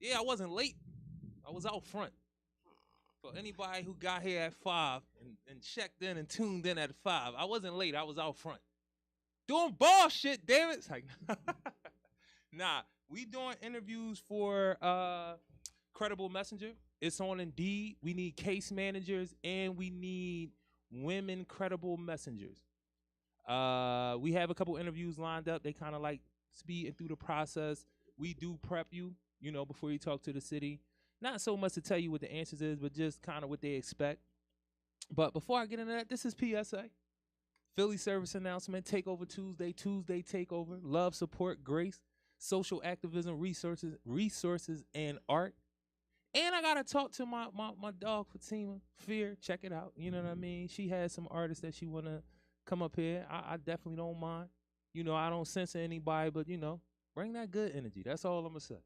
Yeah, I wasn't late. I was out front. For anybody who got here at 5 and checked in and tuned in at 5, I wasn't late. I was out front. Doing ball shit, damn it. It's like, nah, we doing interviews for Credible Messenger. It's on Indeed. We need case managers and we need women credible messengers. We have a couple interviews lined up. They kind of like speeding through the process. We do prep you, before you talk to the city. Not so much to tell you what the answers is, but just kind of what they expect. But before I get into that, this is PSA. Philly service announcement, Takeover Tuesday Takeover, love, support, grace, social activism, resources, and art. And I gotta talk to my dog Fatima, Fear. Check it out. You know what I mean? She has some artists that she wanna come up here. I definitely don't mind. I don't censor anybody, but bring that good energy. That's all I'm gonna say.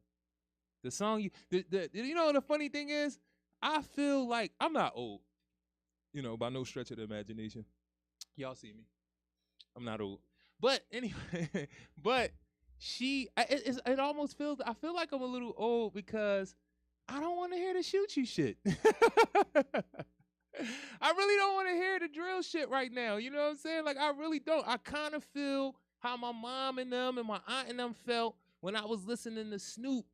The song the funny thing is, I feel like I'm not old, by no stretch of the imagination. Y'all see me. I'm not old. But anyway, but it almost feels, I feel like I'm a little old because I don't want to hear the shoot you shit. I really don't want to hear the drill shit right now. You know what I'm saying? Like, I really don't. I kind of feel how my mom and them and my aunt and them felt when I was listening to Snoop.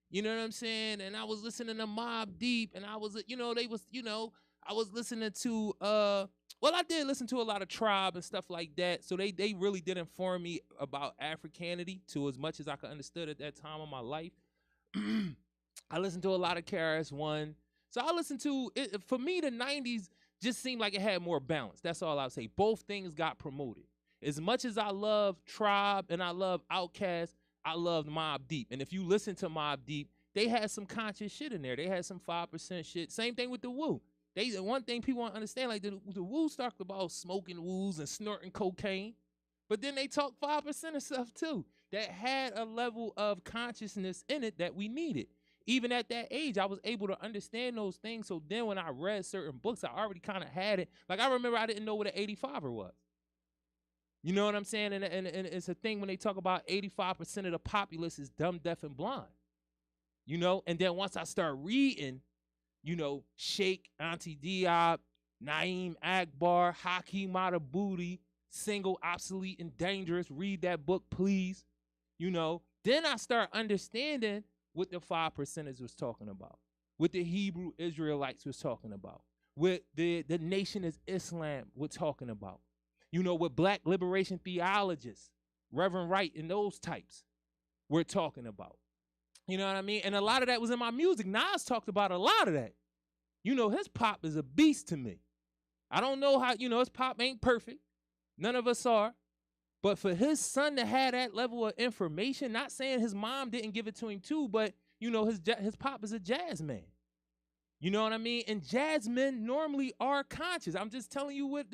You know what I'm saying? And I was listening to Mobb Deep, and I was, I was listening to, I did listen to a lot of Tribe and stuff like that. So they really did inform me about Africanity to as much as I could understood at that time of my life. I listened to a lot of KRS-One. So I listened to it. For me, the 90s just seemed like it had more balance. That's all I'll say. Both things got promoted. As much as I love Tribe and I love Outkast, I loved Mobb Deep. And if you listen to Mobb Deep, they had some conscious shit in there. They had some 5% shit. Same thing with the Wu. One thing people don't understand, like the Wu talked about smoking woos and snorting cocaine, but then they talked 5% of stuff too that had a level of consciousness in it that we needed. Even at that age, I was able to understand those things. So then when I read certain books, I already kind of had it. Like, I remember I didn't know what an 85er was. You know what I'm saying? And it's a thing when they talk about 85% of the populace is dumb, deaf, and blind. And then once I start reading, Sheikh, Auntie Diop, Naeem Akbar, Hakeem Madabouti, Single, Obsolete, and Dangerous. Read that book, please. Then I start understanding what the 5%ers was talking about, what the Hebrew Israelites was talking about, what the Nation is Islam was talking about, what Black liberation theologists, Reverend Wright and those types were talking about. You know what I mean? And a lot of that was in my music. Nas talked about a lot of that. His pop is a beast to me. I don't know how, his pop ain't perfect. None of us are. But for his son to have that level of information, not saying his mom didn't give it to him too, but, his pop is a jazz man. You know what I mean? And jazz men normally are conscious. I'm just telling you what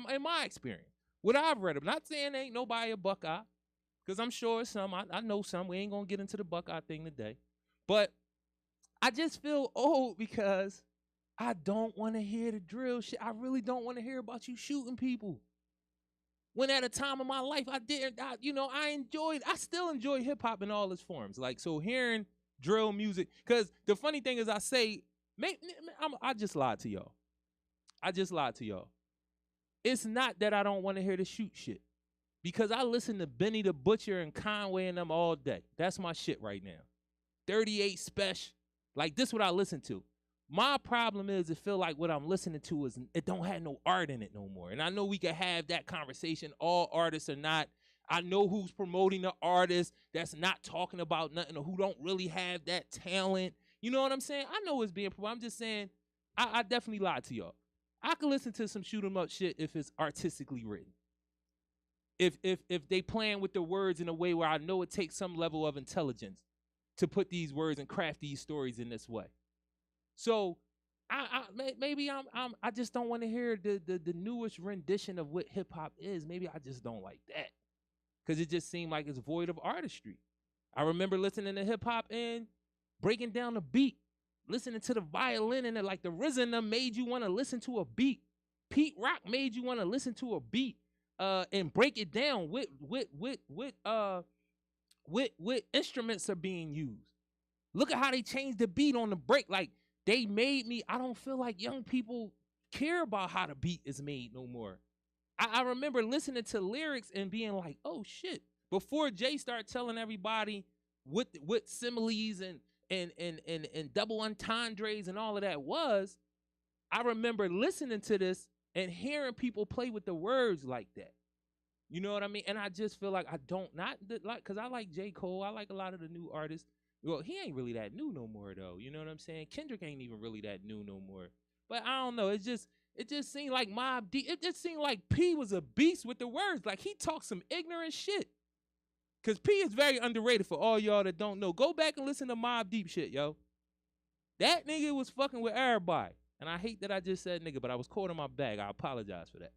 in my experience, what I've read. I'm not saying ain't nobody a Buckeye, because I'm sure some, I know some. We ain't going to get into the Buckeye thing today. But I just feel old because I don't want to hear the drill shit. I really don't want to hear about you shooting people. When at a time of my life, I still enjoy hip hop in all its forms. Like, so hearing drill music, because the funny thing is I just lied to y'all. It's not that I don't want to hear the shoot shit, because I listen to Benny the Butcher and Conway and them all day. That's my shit right now. 38 Special. Like, this what I listen to. My problem is, it feel like what I'm listening to is, it don't have no art in it no more. And I know we can have that conversation. All artists are not. I know who's promoting the artist that's not talking about nothing, or who don't really have that talent. You know what I'm saying? I know it's being promoted. I'm just saying, I definitely lied to y'all. I can listen to some shoot 'em up shit if it's artistically written. If they playing with the words in a way where I know it takes some level of intelligence to put these words and craft these stories in this way. So I just don't want to hear the newest rendition of what hip hop is. Maybe I just don't like that, because it just seemed like it's void of artistry. I remember listening to hip hop and breaking down the beat, listening to the violin, and like the RZA made you want to listen to a beat. Pete Rock made you want to listen to a beat and break it down with instruments are being used. Look at how they changed the beat on the break. Like, they made me, I don't feel like young people care about how the beat is made no more. I remember listening to lyrics and being like, oh shit. Before Jay started telling everybody what similes and double entendres and all of that was, I remember listening to this and hearing people play with the words like that. You know what I mean? And I just feel like I don't not like, because I like J. Cole. I like a lot of the new artists. Well, he ain't really that new no more though. You know what I'm saying? Kendrick ain't even really that new no more. But I don't know. It just seemed like Mobb Deep. It just seemed like P was a beast with the words. Like, he talked some ignorant shit. Cause P is very underrated for all y'all that don't know. Go back and listen to Mobb Deep shit, yo. That nigga was fucking with everybody. And I hate that I just said nigga, but I was caught in my bag. I apologize for that.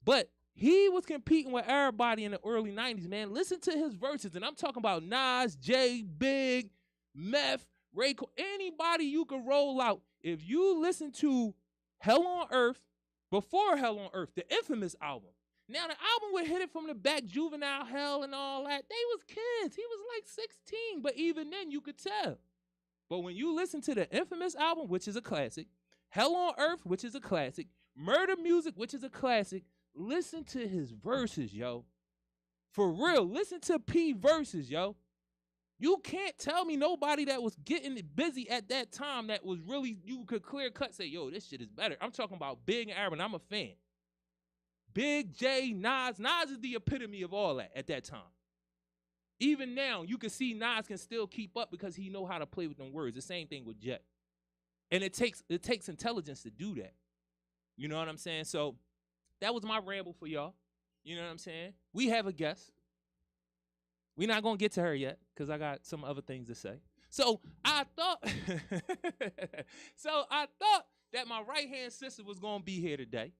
But he was competing with everybody in the early 90s, man. Listen to his verses. And I'm talking about Nas, Jay, Big, Meth, Ray Cole, anybody you could roll out. If you listen to Hell on Earth, before Hell on Earth, the infamous album. Now, the album would hit it from the back, Juvenile Hell and all that. They was kids. He was like 16, but even then you could tell. But when you listen to the infamous album, which is a classic, Hell on Earth, which is a classic, Murder Music, which is a classic, listen to his verses, yo. For real, listen to P verses, yo. You can't tell me nobody that was getting busy at that time that was really, you could clear cut say, yo, this shit is better. I'm talking about Big and Aaron. I'm a fan. Big, J, Nas. Nas is the epitome of all that at that time. Even now, you can see Nas can still keep up because he know how to play with them words. The same thing with Jet. And it takes intelligence to do that. You know what I'm saying? So that was my ramble for y'all. You know what I'm saying? We have a guest. We're not going to get to her yet because I got some other things to say. So I thought that my right-hand sister was going to be here today.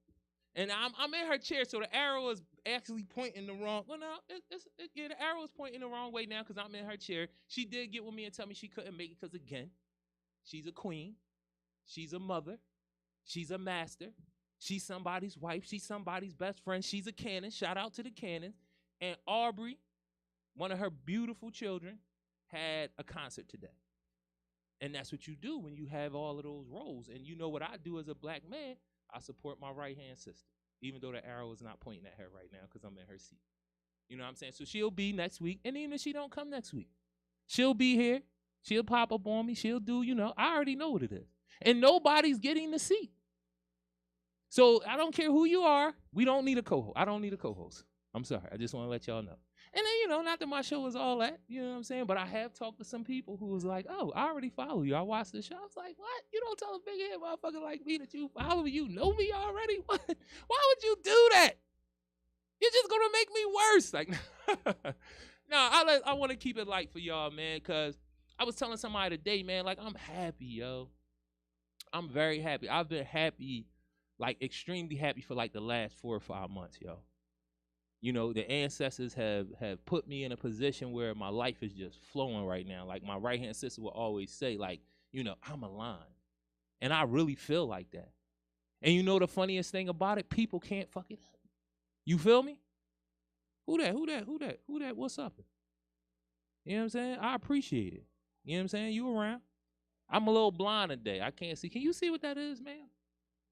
And I'm in her chair, so the arrow is actually pointing the wrong. Well, no, the arrow is pointing the wrong way now because I'm in her chair. She did get with me and tell me she couldn't make it because, again, she's a queen. She's a mother. She's a master. She's somebody's wife. She's somebody's best friend. She's a Cannon. Shout out to the Cannons. And Aubrey, one of her beautiful children, had a concert today. And that's what you do when you have all of those roles. And you know what I do as a black man? I support my right-hand sister, even though the arrow is not pointing at her right now because I'm in her seat. You know what I'm saying? So she'll be next week. And even if she don't come next week, she'll be here. She'll pop up on me. She'll do, I already know what it is. And nobody's getting the seat. So I don't care who you are. We don't need a co-host. I don't need a co-host. I'm sorry. I just want to let y'all know. And then, not that my show is all that, you know what I'm saying? But I have talked to some people who was like, oh, I already follow you. I watched the show. I was like, what? You don't tell a big head motherfucker like me that you follow me. You know me already? What? Why would you do that? You're just going to make me worse. Like, no, I want to keep it light for y'all, man, because I was telling somebody today, man, like, I'm happy, yo. I'm very happy. I've been happy, like, extremely happy for, like, the last 4 or 5 months, yo. The ancestors have put me in a position where my life is just flowing right now. Like my right-hand sister will always say, like, I'm aligned. And I really feel like that. And the funniest thing about it? People can't fuck it up. You feel me? Who that? What's up? You know what I'm saying? I appreciate it. You know what I'm saying? You around. I'm a little blind today. I can't see. Can you see what that is, ma'am?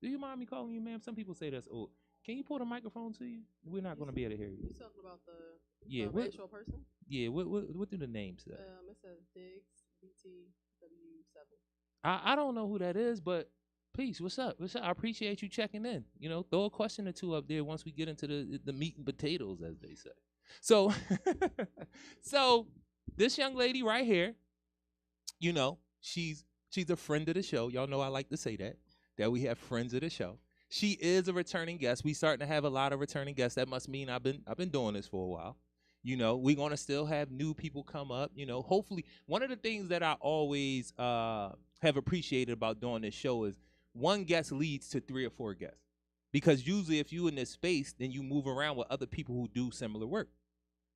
Do you mind me calling you ma'am? Some people say that's old. Can you pull the microphone to you? We're not going to be able to hear you. You talking about the actual person? Yeah, what do the names say? It says Diggs BTW7. I don't know who that is, but peace. What's up? I appreciate you checking in. Throw a question or two up there once we get into the meat and potatoes, as they say. So, so this young lady right here, she's a friend of the show. Y'all know I like to say that we have friends of the show. She is a returning guest. We starting to have a lot of returning guests. That must mean I've been doing this for a while. We're gonna still have new people come up. Hopefully, one of the things that I always have appreciated about doing this show is one guest leads to 3 or 4 guests. Because usually, if you in this space, then you move around with other people who do similar work.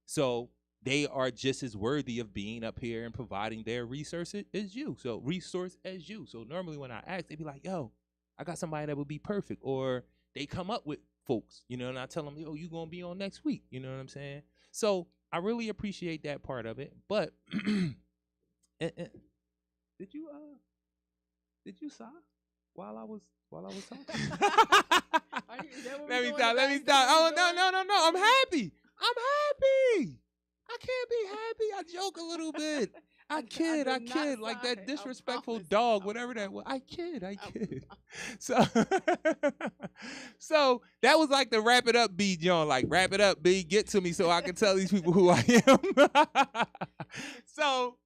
So they are just as worthy of being up here and providing their resource as you. So normally when I ask, they be like, yo, I got somebody that would be perfect. Or they come up with folks, and I tell them, yo, you going to be on next week. You know what I'm saying? So I really appreciate that part of it. But did you sigh while I was talking? Let Let me stop. Oh no. I'm happy. I can't be happy. I joke a little bit. I kid. Like that disrespectful dog, whatever that was. I kid. So, so that was like the wrap it up B, John. Like, wrap it up, B. Get to me so I can tell these people who I am. So,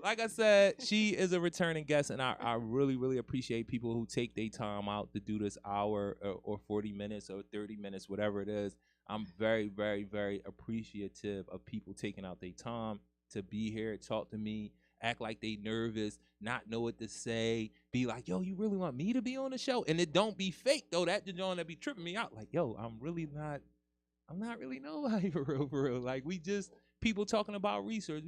like I said, she is a returning guest, and I really, really appreciate people who take their time out to do this hour or 40 minutes or 30 minutes, whatever it is. I'm very, very, very appreciative of people taking out their time to be here, talk to me, act like they nervous, not know what to say, be like, yo, you really want me to be on the show? And it don't be fake, though. That the joint that be tripping me out. Like, yo, I'm not really nobody for real. Like, we just people talking about research.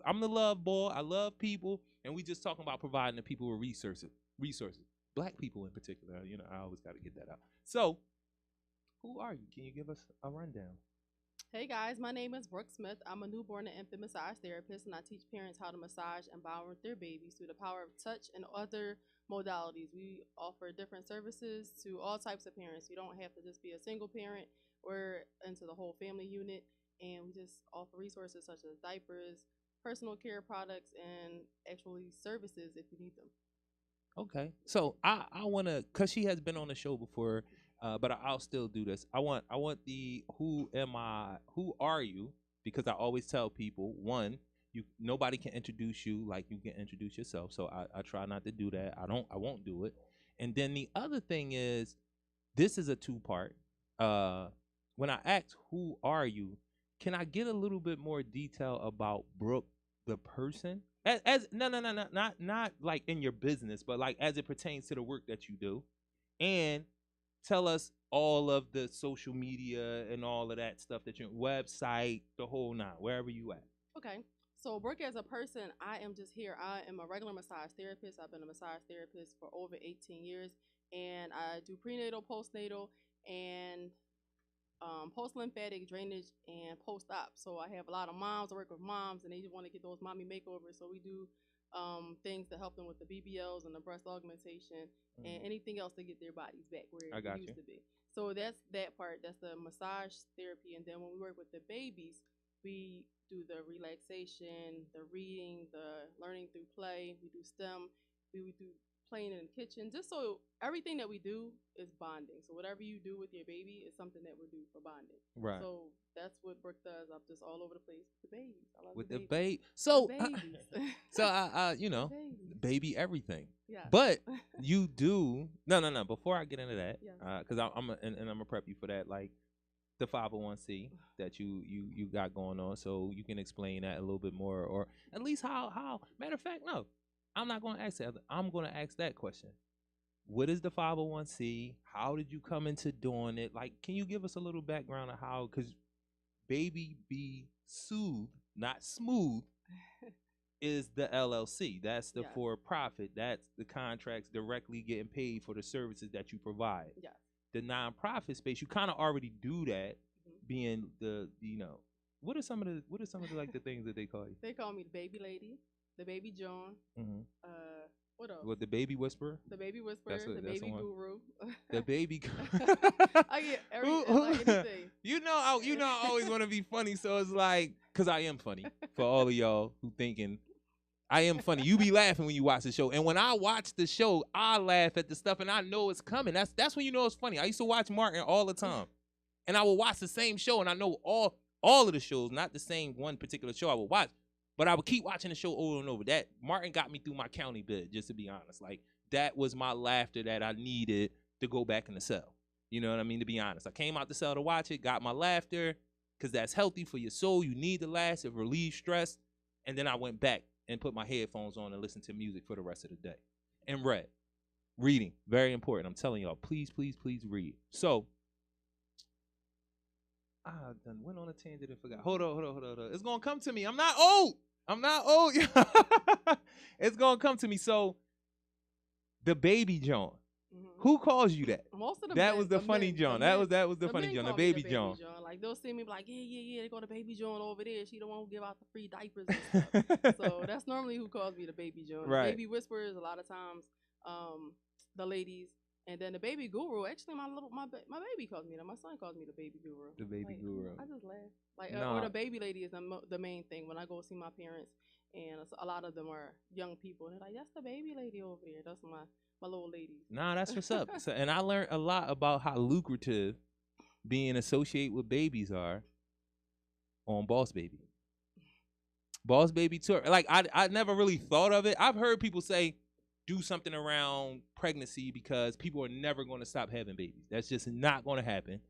I'm the love boy. I love people, and we just talking about providing the people with resources. Black people in particular. I always got to get that out. So, who are you? Can you give us a rundown? Hey guys, my name is Brooke Smith. I'm a newborn and infant massage therapist, and I teach parents how to massage and empower their babies through the power of touch and other modalities. We offer different services to all types of parents. You don't have to just be a single parent. We're into the whole family unit, and we just offer resources such as diapers, personal care products, and actually services if you need them. Okay, so I want to, cause she has been on the show before. But I'll still do this. I want the who are you? Because I always tell people, one, nobody can introduce you like you can introduce yourself. So I try not to do that. I won't do it. And then the other thing is, this is a 2-part. When I ask who are you, can I get a little bit more detail about Brooke the person? As no, not like in your business, but like as it pertains to the work that you do. And tell us all of the social media and all of that stuff that your website, the whole nine, wherever you at. Okay. So Brooke as a person, I am just here. I am a regular massage therapist. I've been a massage therapist for over 18 years, and I do prenatal, postnatal, and post-lymphatic drainage and post-op. So I have a lot of moms. I work with moms, and they want to get those mommy makeovers. So we do things to help them with the BBLs and the breast augmentation and anything else to get their bodies back where it used to be. So that's that part. That's the massage therapy. And then when we work with the babies, we do the relaxation, the reading, the learning through play. We do STEM. We do playing in the kitchen. Just so everything that we do is bonding. So whatever you do with your baby is something that we do for bonding. Right. So that's what Brooke does. I'm just all over the place with the babies. I love with the baby. So, babies. Baby everything. Yeah. But you do no. Before I get into that, because I'm gonna prep you for that, like the 501c that you got going on, so you can explain that a little bit more, or at least how. Matter of fact, no, I'm not gonna ask that. I'm gonna ask that question. What is the 501c? How did you come into doing it? Like, can you give us a little background of how? Because Baby Be Soothed, not Smooth, is the LLC. That's the for-profit. That's the contracts directly getting paid for the services that you provide. Yes. The nonprofit space, you kind of already do that, being the what are some of the like the things that they call you? They call me the baby lady, the baby John. What else? What, the baby whisperer? The baby whisperer, the baby guru. The baby. I get anything. I always want to be funny, so it's like, cause I am funny for all of y'all who thinking I am funny. You be laughing when you watch the show, and when I watch the show, I laugh at the stuff, and I know it's coming. That's when you know it's funny. I used to watch Martin all the time, and I would watch the same show, and I know all of the shows, not the same one particular show I would watch. But I would keep watching the show over and over. That Martin got me through my county bid, just to be honest. Like, that was my laughter that I needed to go back in the cell. You know what I mean? To be honest, I came out the cell to watch it, got my laughter, because that's healthy for your soul. You need to laugh. It relieves stress. And then I went back and put my headphones on and listened to music for the rest of the day. And reading, very important. I'm telling y'all, please, please, please read. So, I done went on a tangent and forgot. Hold on. It's gonna come to me. I'm not old. It's gonna come to me. So, the baby John. Who calls you that? Most of the That men, was the funny John. That was the funny men John. The call me baby John. Like they'll see me be like, yeah, they go to baby John over there. She don't want to give out the free diapers and stuff. So that's normally who calls me the baby John. Right. The baby whisperers a lot of times, the ladies, and then the baby guru. Actually, my baby calls me that. My son calls me the baby guru. The baby like, guru. I just laugh. Like Nah. or the baby lady is the main thing when I go see my parents, and a lot of them are young people. And they're like, that's the baby lady over there. That's my little ladies. Nah, that's what's up. So, and I learned a lot about how lucrative being associated with babies are on Boss Baby. Boss Baby tour. Like I never really thought of it. I've heard people say do something around pregnancy because people are never going to stop having babies. That's just not going to happen.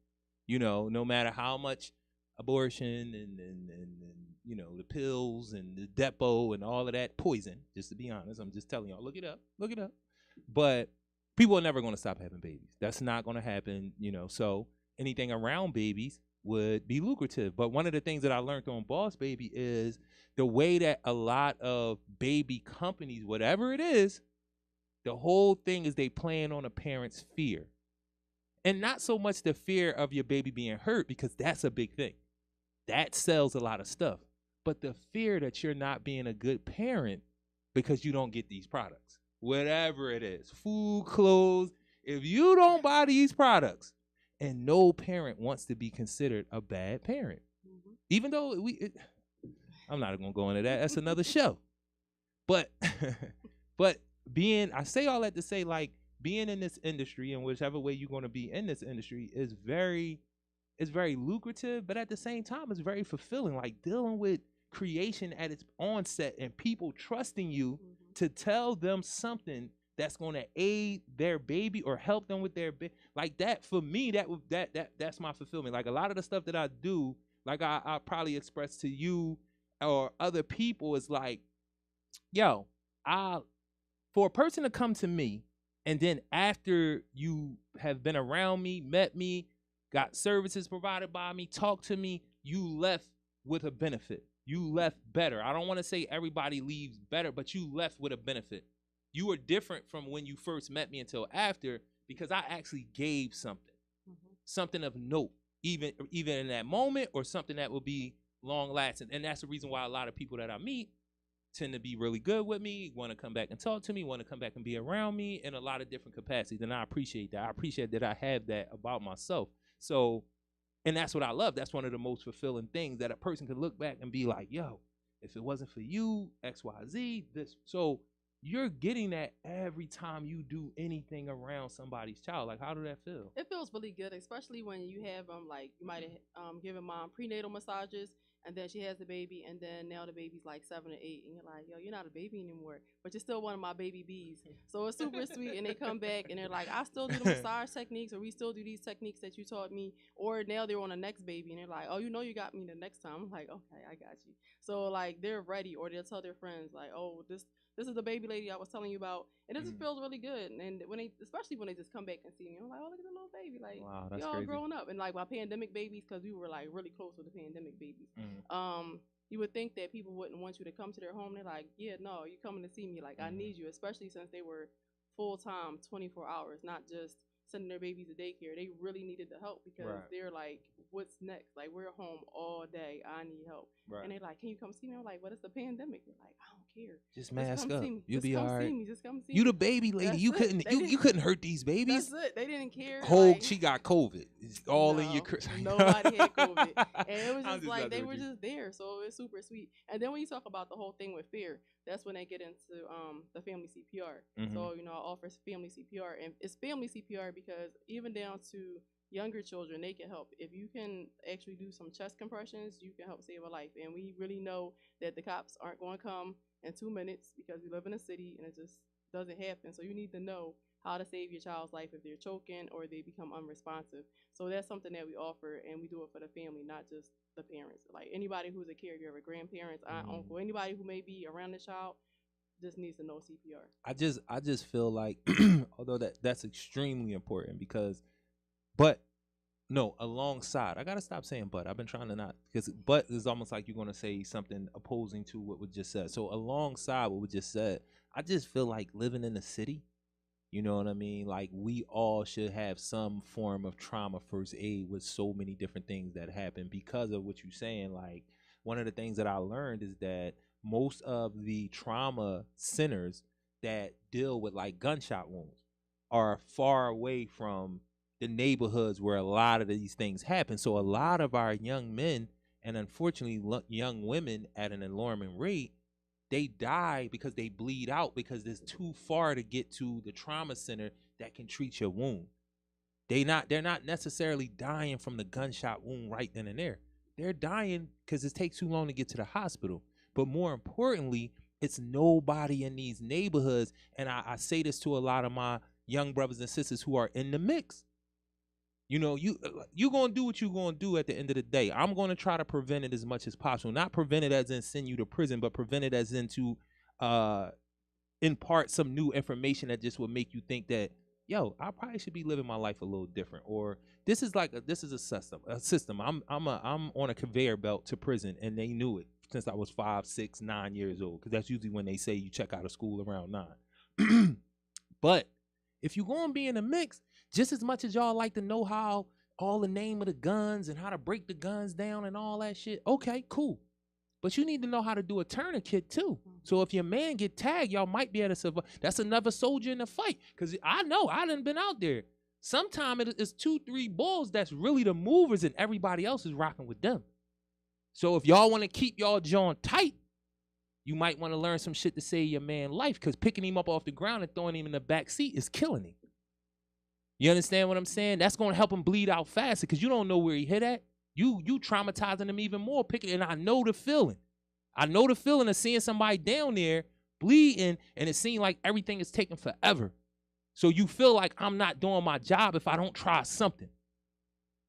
You know, no matter how much abortion and you know, the pills and the depot and all of that poison, just to be honest, I'm just telling y'all, look it up. But people are never going to stop having babies. That's not going to happen, you know. So anything around babies would be lucrative. But one of the things that I learned on Boss Baby is the way that a lot of baby companies, whatever it is, the whole thing is they playing on a parent's fear. And not so much the fear of your baby being hurt, because that's a big thing. That sells a lot of stuff. But the fear that you're not being a good parent because you don't get these products. Whatever it is, food, clothes, if you don't buy these products, and no parent wants to be considered a bad parent. Even though I'm not going to go into that. That's another show. But I say all that to say, like, being in this industry, and whichever way you're going to be in this industry, is very lucrative, but at the same time, it's very fulfilling. Like, dealing with creation at its onset and people trusting you to tell them something that's going to aid their baby or help them with their baby. Like, that, for me, that's my fulfillment. Like, a lot of the stuff that I do, like I probably express to you or other people, is like, yo, for a person to come to me, and then after you have been around me, met me, got services provided by me, talked to me, you left with a benefit. You left better. I don't want to say everybody leaves better, but you left with a benefit. You were different from when you first met me until after, because I actually gave something, something of note, even in that moment, or something that will be long lasting. And that's the reason why a lot of people that I meet tend to be really good with me, want to come back and talk to me, want to come back and be around me in a lot of different capacities. And I appreciate that. I appreciate that I have that about myself. So, and that's what I love. That's one of the most fulfilling things, that a person could look back and be like, yo, if it wasn't for you, X, Y, Z, this. So you're getting that every time you do anything around somebody's child. Like, how do that feel? It feels really good, especially when you have like, you might have given mom prenatal massages, and then she has the baby, and then now the baby's like 7 or 8, and you're like, yo, you're not a baby anymore, but you're still one of my baby bees. So it's super sweet, and they come back, and they're like, I still do the massage techniques, or we still do these techniques that you taught me, or now they're on the next baby, and they're like, oh, you know you got me the next time. I'm like, okay, I got you. So, like, they're ready, or they'll tell their friends, like, oh, this is the baby lady I was telling you about. And it just feels really good. And especially when they just come back and see me, I'm like, oh, look at the little baby. Like, wow, that's we all crazy. growing up. And like my pandemic babies, because we were like really close with the pandemic babies. You would think that people wouldn't want you to come to their home. They're like, yeah, no, you're coming to see me. Like, I need you, especially since they were full-time, 24 hours, not just sending their babies to daycare. They really needed the help, because they're like, what's next? Like, we're home all day. I need help. And they're like, can you come see me? I'm like, what is the pandemic? They're like, I don't care. Just mask up. You'll be all right. Just come see me. You the baby lady. That's you it. couldn't hurt these babies. That's it. They didn't care. Like, she got COVID. It's all in your nobody had COVID. And it was just like, they were you. just there. So it was super sweet. And then when you talk about the whole thing with fear, that's when they get into the family CPR. So, you know, I offer family CPR. And it's family CPR because even down to younger children, they can help. If you can actually do some chest compressions, you can help save a life. And we really know that the cops aren't going to come in 2 minutes, because we live in a city and it just doesn't happen. So you need to know how to save your child's life if they're choking or they become unresponsive. So that's something that we offer, and we do it for the family, not just the parents. Like, anybody who's a caregiver, grandparents, aunt, uncle, anybody who may be around the child just needs to know CPR. I just feel like, although that's extremely important, because, but no, alongside, I gotta stop saying but. I've been trying to not, because but is almost like you're gonna say something opposing to what we just said. So alongside what we just said, I just feel like living in the city, You know what I mean? Like we all should have some form of trauma first aid with so many different things that happen because of what you're saying. Like one of the things that I learned is that most of the trauma centers that deal with like gunshot wounds are far away from the neighborhoods where a lot of these things happen. So a lot of our young men and unfortunately young women at an alarming rate, they die because they bleed out because it's too far to get to the trauma center that can treat your wound. They're not necessarily dying from the gunshot wound right then and there. They're dying because it takes too long to get to the hospital. But more importantly, it's nobody in these neighborhoods. And I say this to a lot of my young brothers and sisters who are in the mix. You know, you gonna do what you gonna do at the end of the day. I'm gonna try to prevent it as much as possible. Not prevent it as in send you to prison, but prevent it as in to uh impart some new information that just would make you think that, yo, I probably should be living my life a little different. Or this is a system. A system. I'm on a conveyor belt to prison, and they knew it since I was 5, 6, 9 years old. Because that's usually when they say you check out of school around 9. But if you're gonna be in the mix, just as much as y'all like to know how all the name of the guns and how to break the guns down and all that shit, okay, cool. But you need to know how to do a tourniquet too. So if your man get tagged, y'all might be able to survive. That's another soldier in the fight. Cause I know I done been out there. Sometimes it is 2, 3 bulls that's really the movers, and everybody else is rocking with them. So if y'all want to keep y'all jaw tight, you might want to learn some shit to save your man life. Cause picking him up off the ground and throwing him in the back seat is killing him. You understand what I'm saying? That's gonna help him bleed out faster because you don't know where he hit at. You traumatizing him even more. Picking, and I know the feeling. I know the feeling of seeing somebody down there bleeding, and it seems like everything is taking forever. So you feel like I'm not doing my job if I don't try something.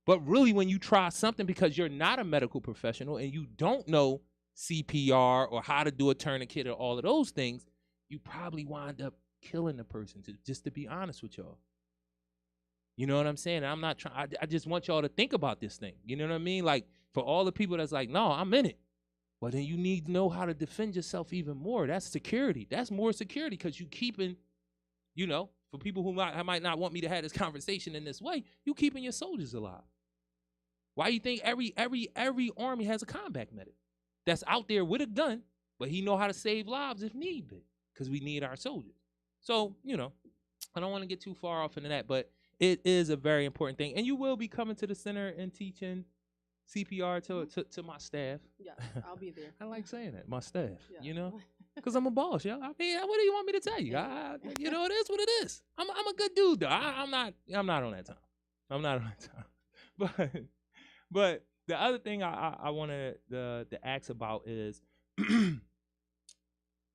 But really, when you try something because you're not a medical professional and you don't know CPR or how to do a tourniquet or all of those things, you probably wind up killing the person. Just to be honest with y'all. You know what I'm saying? I'm not trying. I just want y'all to think about this thing. You know what I mean? Like for all the people that's like, no, I'm in it. Well, then you need to know how to defend yourself even more. That's security. That's more security because you keeping, you know, for people who might not want me to have this conversation in this way, you keeping your soldiers alive. Why you think every army has a combat medic that's out there with a gun, but he know how to save lives if need be because we need our soldiers. So, you know, I don't want to get too far off into that, but it is a very important thing. And you will be coming to the center and teaching CPR to my staff. Yeah, I'll be there. I like saying that, my staff, Yeah. you know, because I'm a boss, yo. I mean, what do you want me to tell you? You know, it is what it is. I'm a good dude, though. I'm not on that time. I'm not on that time. But the other thing I wanted to ask about is,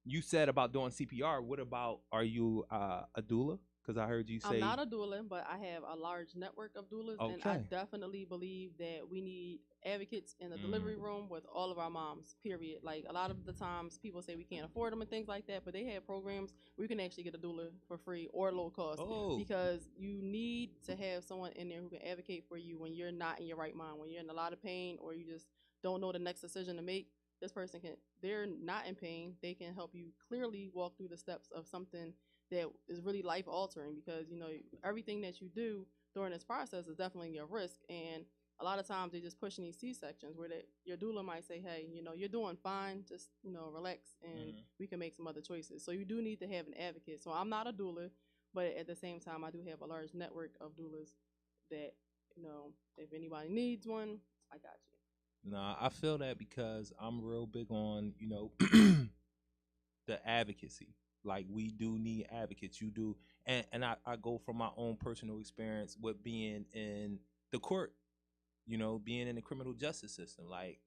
you said about doing CPR. What about, are you a doula? Because I heard you say I'm not a doula, but I have a large network of doulas, and I Okay. definitely believe that we need advocates in the delivery room with all of our moms, period. Like, a lot of the times people say we can't afford them and things like that, but they have programs where you can actually get a doula for free or low cost Oh, because you need to have someone in there who can advocate for you when you're not in your right mind, when you're in a lot of pain or you just don't know the next decision to make. This person can, they're not in pain. They can help you clearly walk through the steps of something that is really life altering, because you know everything that you do during this process is definitely a risk. And a lot of times they just pushing these C-sections where your doula might say, hey, you know, you're doing fine, just, you know, relax, and we can make some other choices. So you do need to have an advocate. So I'm not a doula, but at the same time I do have a large network of doulas that, you know, if anybody needs one, I got you. nah, I feel that because I'm real big on, you know, the advocacy. Like we do need advocates. You do, and I go from my own personal experience with being in the court, you know, being in the criminal justice system. Like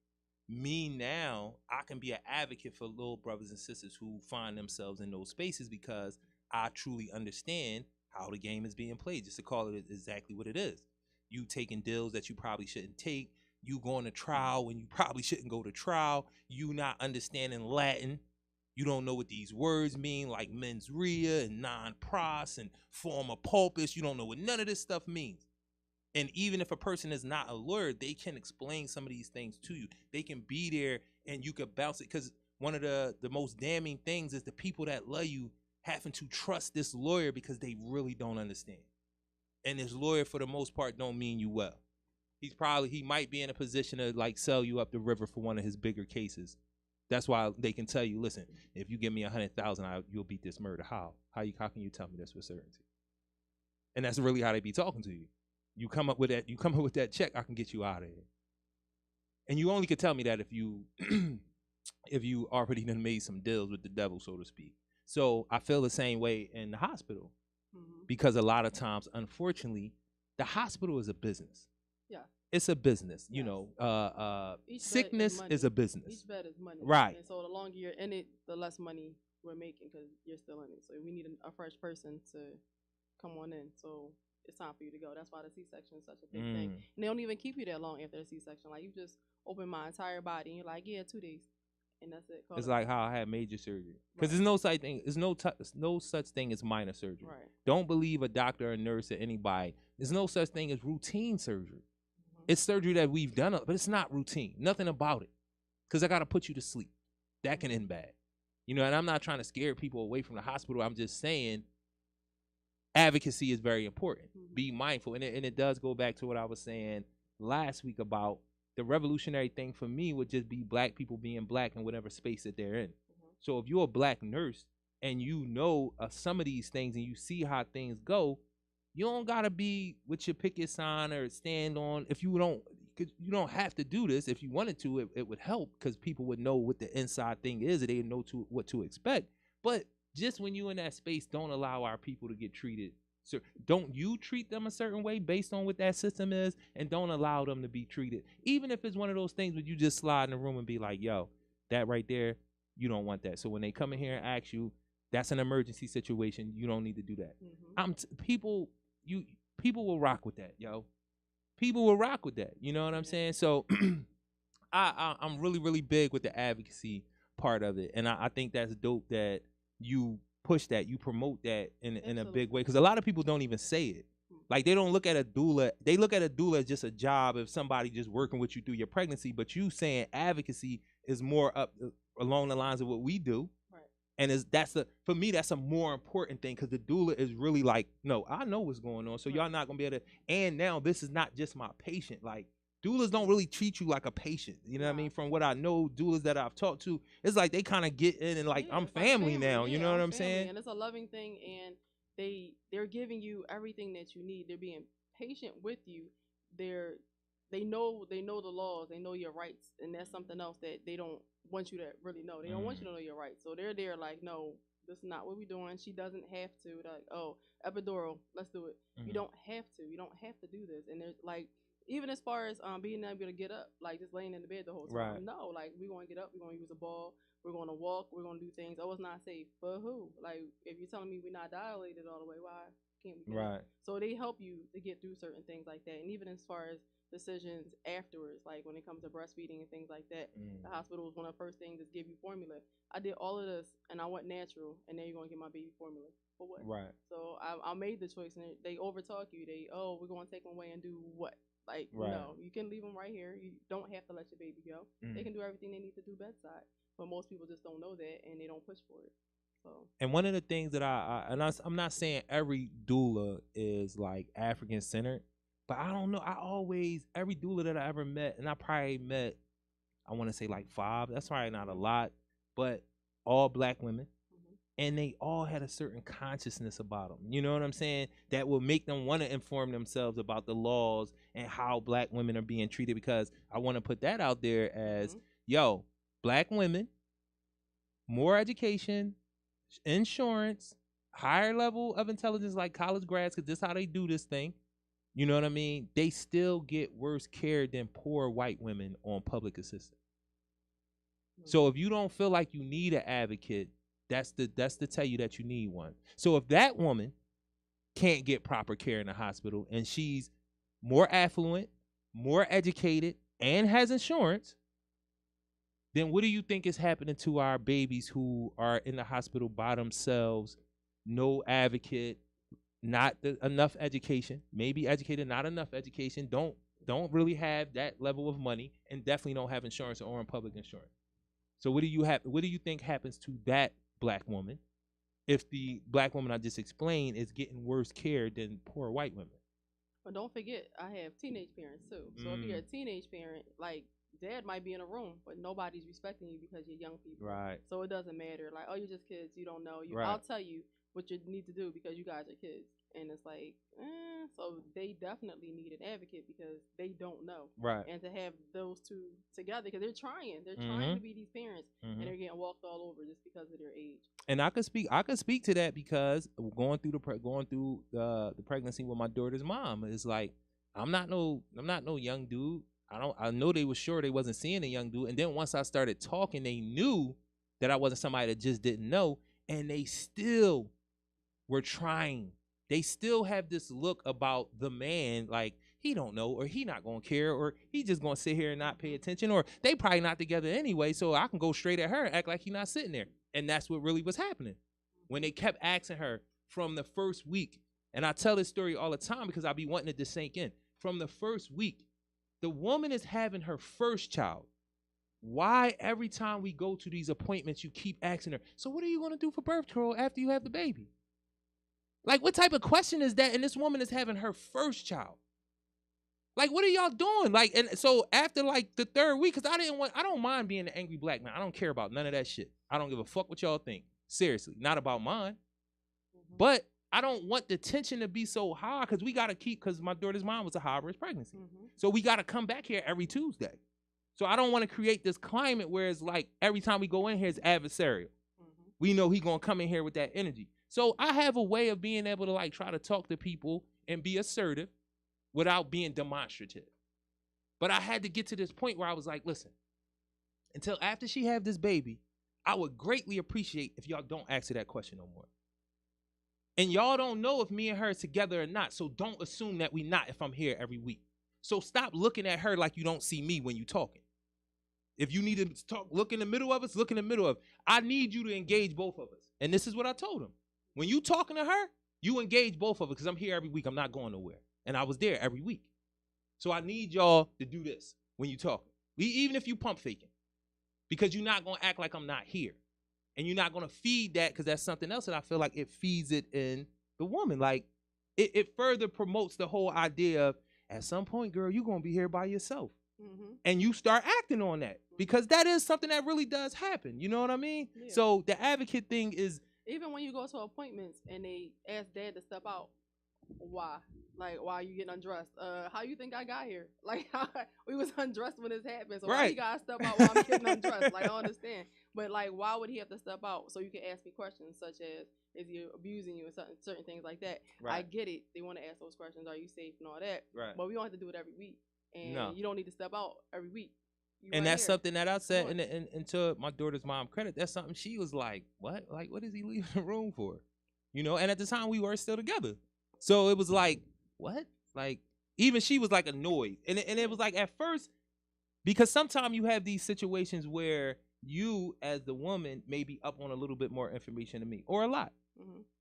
me now, I can be an advocate for little brothers and sisters who find themselves in those spaces because I truly understand how the game is being played. Just to call it exactly what it is. You taking deals that you probably shouldn't take. You going to trial when you probably shouldn't go to trial. You not understanding Latin. You don't know what these words mean, like mens rea and non pros and forma pulpus. You don't know what none of this stuff means. And even if a person is not a lawyer, they can explain some of these things to you. They can be there and you can bounce it. Because one of the most damning things is the people that love you having to trust this lawyer because they really don't understand. And this lawyer, for the most part, don't mean you well. He might be in a position to like sell you up the river for one of his bigger cases. That's why they can tell you, listen, if you give me 100,000, you'll beat this murder. How can you tell me this with certainty? And that's really how they be talking to you. You come up with that check, I can get you out of here. And you only could tell me that if you if you already done made some deals with the devil, so to speak. So I feel the same way in the hospital. Because a lot of times, unfortunately, the hospital is a business. Yeah. It's a business. Yes. You know, sickness is a business. Each bed is money. Right. And so the longer you're in it, the less money we're making because you're still in it. So we need a fresh person to come on in. So it's time for you to go. That's why the C-section is such a big thing. And they don't even keep you that long after the C-section. Like, you just open my entire body and you're like, yeah, 2 days. And that's it. It's like how I had major surgery. Because there's no such thing. There's no such thing as minor surgery. Right. Don't believe a doctor, a nurse, or anybody. There's no such thing as routine surgery. It's surgery that we've done, but it's not routine. Nothing about it. Because I got to put you to sleep. That can end bad. You know, and I'm not trying to scare people away from the hospital. I'm just saying advocacy is very important. Be mindful. And it does go back to what I was saying last week about the revolutionary thing for me would just be black people being black in whatever space that they're in. So if you're a black nurse and you know some of these things and you see how things go, you don't gotta be with your picket sign or stand on. If you don't have to do this. If you wanted to, it would help because people would know what the inside thing is and they know what to expect. But just when you're in that space, don't allow our people to get treated. So don't you treat them a certain way based on what that system is, and don't allow them to be treated. Even if it's one of those things where you just slide in the room and be like, yo, that right there, you don't want that. So when they come in here and ask you, that's an emergency situation, you don't need to do that. People will rock with that, yo. People will rock with that. You know what I'm saying? So I'm really, really big with the advocacy part of it. And I think that's dope that you push that, you promote that in a big way, because a lot of people don't even say it. Like, they don't look at a doula. They look at a doula as just a job of somebody just working with you through your pregnancy. But you saying advocacy is more up along the lines of what we do. Right. And for me, that's a more important thing, because the doula is really like, no, I know what's going on. So y'all not gonna be able to. And now this is not just my patient. Like, doulas don't really treat you like a patient. You know what I mean? From what I know, doulas that I've talked to, it's like they kind of get in and like, I'm family now. You know what I'm saying? And it's a loving thing, and they're giving you everything that you need. They're being patient with you. They know the laws. They know your rights, and that's something else that they don't want you to really know. They don't want you to know your rights. So they're there like, no, this is not what we're doing. She doesn't have to. Like, oh, epidural, let's do it. You don't have to. You don't have to do this. And there's like, even as far as being able to get up, like just laying in the bed the whole time. Right. No, like, we're going to get up, we're going to use a ball, we're going to walk, we're going to do things. Oh, it's not safe. For who? Like, if you're telling me we're not dilated all the way, why can't we get up? So they help you to get through certain things like that. And even as far as decisions afterwards, like when it comes to breastfeeding and things like that, the hospital was one of the first things that give you formula. I did all of this, and I went natural, and now you're going to get my baby formula. For what? Right. So I made the choice, and they overtalk you. We're going to take them away and do what? Like, no, you can leave them right here. You don't have to let your baby go. They can do everything they need to do bedside. But most people just don't know that, and they don't push for it. So. And one of the things that I'm not saying every doula is like African centered, but I don't know. Every doula that I ever met, and I probably met, I want to say like 5. That's probably not a lot, but all black women. And they all had a certain consciousness about them. You know what I'm saying? That will make them want to inform themselves about the laws and how black women are being treated. Because I want to put that out there as, yo, black women, more education, insurance, higher level of intelligence like college grads, because this is how they do this thing. You know what I mean? They still get worse care than poor white women on public assistance. So if you don't feel like you need an advocate, that's to tell you that you need one. So if that woman can't get proper care in the hospital and she's more affluent, more educated, and has insurance, then what do you think is happening to our babies who are in the hospital by themselves, no advocate, not enough education, maybe educated, not enough education, don't really have that level of money, and definitely don't have insurance or on public insurance? So what do you think happens to that black woman if the black woman I just explained is getting worse care than poor white women. But don't forget, I have teenage parents too. So if you're a teenage parent, like dad might be in a room, but nobody's respecting you because you're young people. Right. So it doesn't matter. Like, oh, you're just kids. You don't know. Right. I'll tell you what you need to do because you guys are kids. And it's like, so they definitely need an advocate because they don't know. Right. And to have those two together, because they're trying to be these parents, and they're getting walked all over just because of their age. And I could speak to that because going through the pregnancy with my daughter's mom is like, I'm not no young dude. I know they were sure they wasn't seeing a young dude, and then once I started talking, they knew that I wasn't somebody that just didn't know, and they still were trying. They still have this look about the man, like he don't know, or he not gonna care, or he just gonna sit here and not pay attention, or they probably not together anyway, so I can go straight at her and act like he not sitting there. And that's what really was happening when they kept asking her from the first week. And I tell this story all the time because I be wanting it to sink in. From the first week, the woman is having her first child. Why every time we go to these appointments, you keep asking her, so what are you gonna do for birth control after you have the baby? Like, what type of question is that? And this woman is having her first child. Like, what are y'all doing? Like, and so after like the third week, because I don't mind being an angry black man. I don't care about none of that shit. I don't give a fuck what y'all think. Seriously, not about mine. But I don't want the tension to be so high because we got to because my daughter's mom was a high-risk pregnancy. So we got to come back here every Tuesday. So I don't want to create this climate where it's like every time we go in here, it's adversarial. We know he going to come in here with that energy. So I have a way of being able to like try to talk to people and be assertive without being demonstrative. But I had to get to this point where I was like, listen, until after she have this baby, I would greatly appreciate if y'all don't ask her that question no more. And y'all don't know if me and her is together or not, so don't assume that we not if I'm here every week. So stop looking at her like you don't see me when you talking. If you need to talk, look in the middle of us, look in the middle of us. I need you to engage both of us. And this is what I told him. When you talking to her, you engage both of us because I'm here every week. I'm not going nowhere. And I was there every week. So I need y'all to do this when you talking. Even if you pump faking. Because you're not going to act like I'm not here. And you're not going to feed that because that's something else that I feel like it feeds it in the woman. Like, it further promotes the whole idea of, at some point, girl, you're going to be here by yourself. And you start acting on that. Because that is something that really does happen. You know what I mean? Yeah. So the advocate thing is, even when you go to appointments and they ask dad to step out, why? Like, why are you getting undressed? How you think I got here? Like, we was undressed when this happened. So why you gotta step out while I'm getting undressed? Like, I don't understand. But like, why would he have to step out so you can ask me questions such as, is he abusing you and certain things like that? Right. I get it. They want to ask those questions. Are you safe and all that? Right. But we don't have to do it every week. And you don't need to step out every week. And that's something that I said, and to my daughter's mom credit, that's something she was like, what? Like, what is he leaving the room for? You know, and at the time we were still together. So it was like, what? Like, even she was like annoyed. And it was like at first, because sometimes you have these situations where you as the woman may be up on a little bit more information than me, or a lot.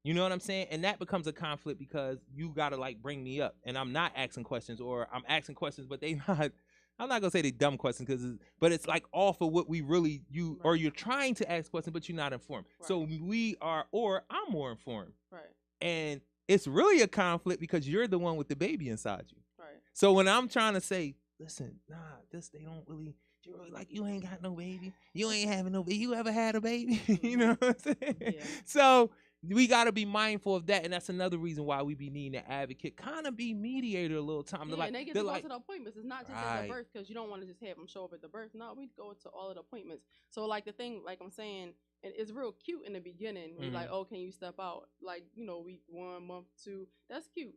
You know what I'm saying? And that becomes a conflict because you got to like bring me up and I'm not asking questions, or I'm asking questions, but they not, I'm not gonna say they dumb questions but it's like off of what we really, or you're trying to ask questions, but you're not informed. Right. So we are, or I'm more informed. Right. And it's really a conflict because you're the one with the baby inside you. Right. So when I'm trying to say, listen, nah, they don't really, you're really like, you ain't got no baby. You ain't having no baby. You ever had a baby? You know what I'm saying? Yeah. So we got to be mindful of that, and that's another reason why we be needing an advocate, kind of be mediator a little time. Yeah, like, and they get to go to the appointments. It's not just at the birth, because you don't want to just have them show up at the birth. No, we go to all of the appointments. So, like, the thing, like I'm saying, it's real cute in the beginning. We're like, oh, can you step out? Like, you know, week 1, month 2. That's cute.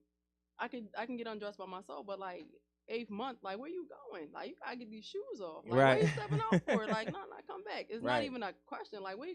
I can get undressed by myself, but, like, 8th month, like, where you going? Like, you gotta get these shoes off. Like, what are you stepping out for? Like, no, come back. It's not even a question. Like, where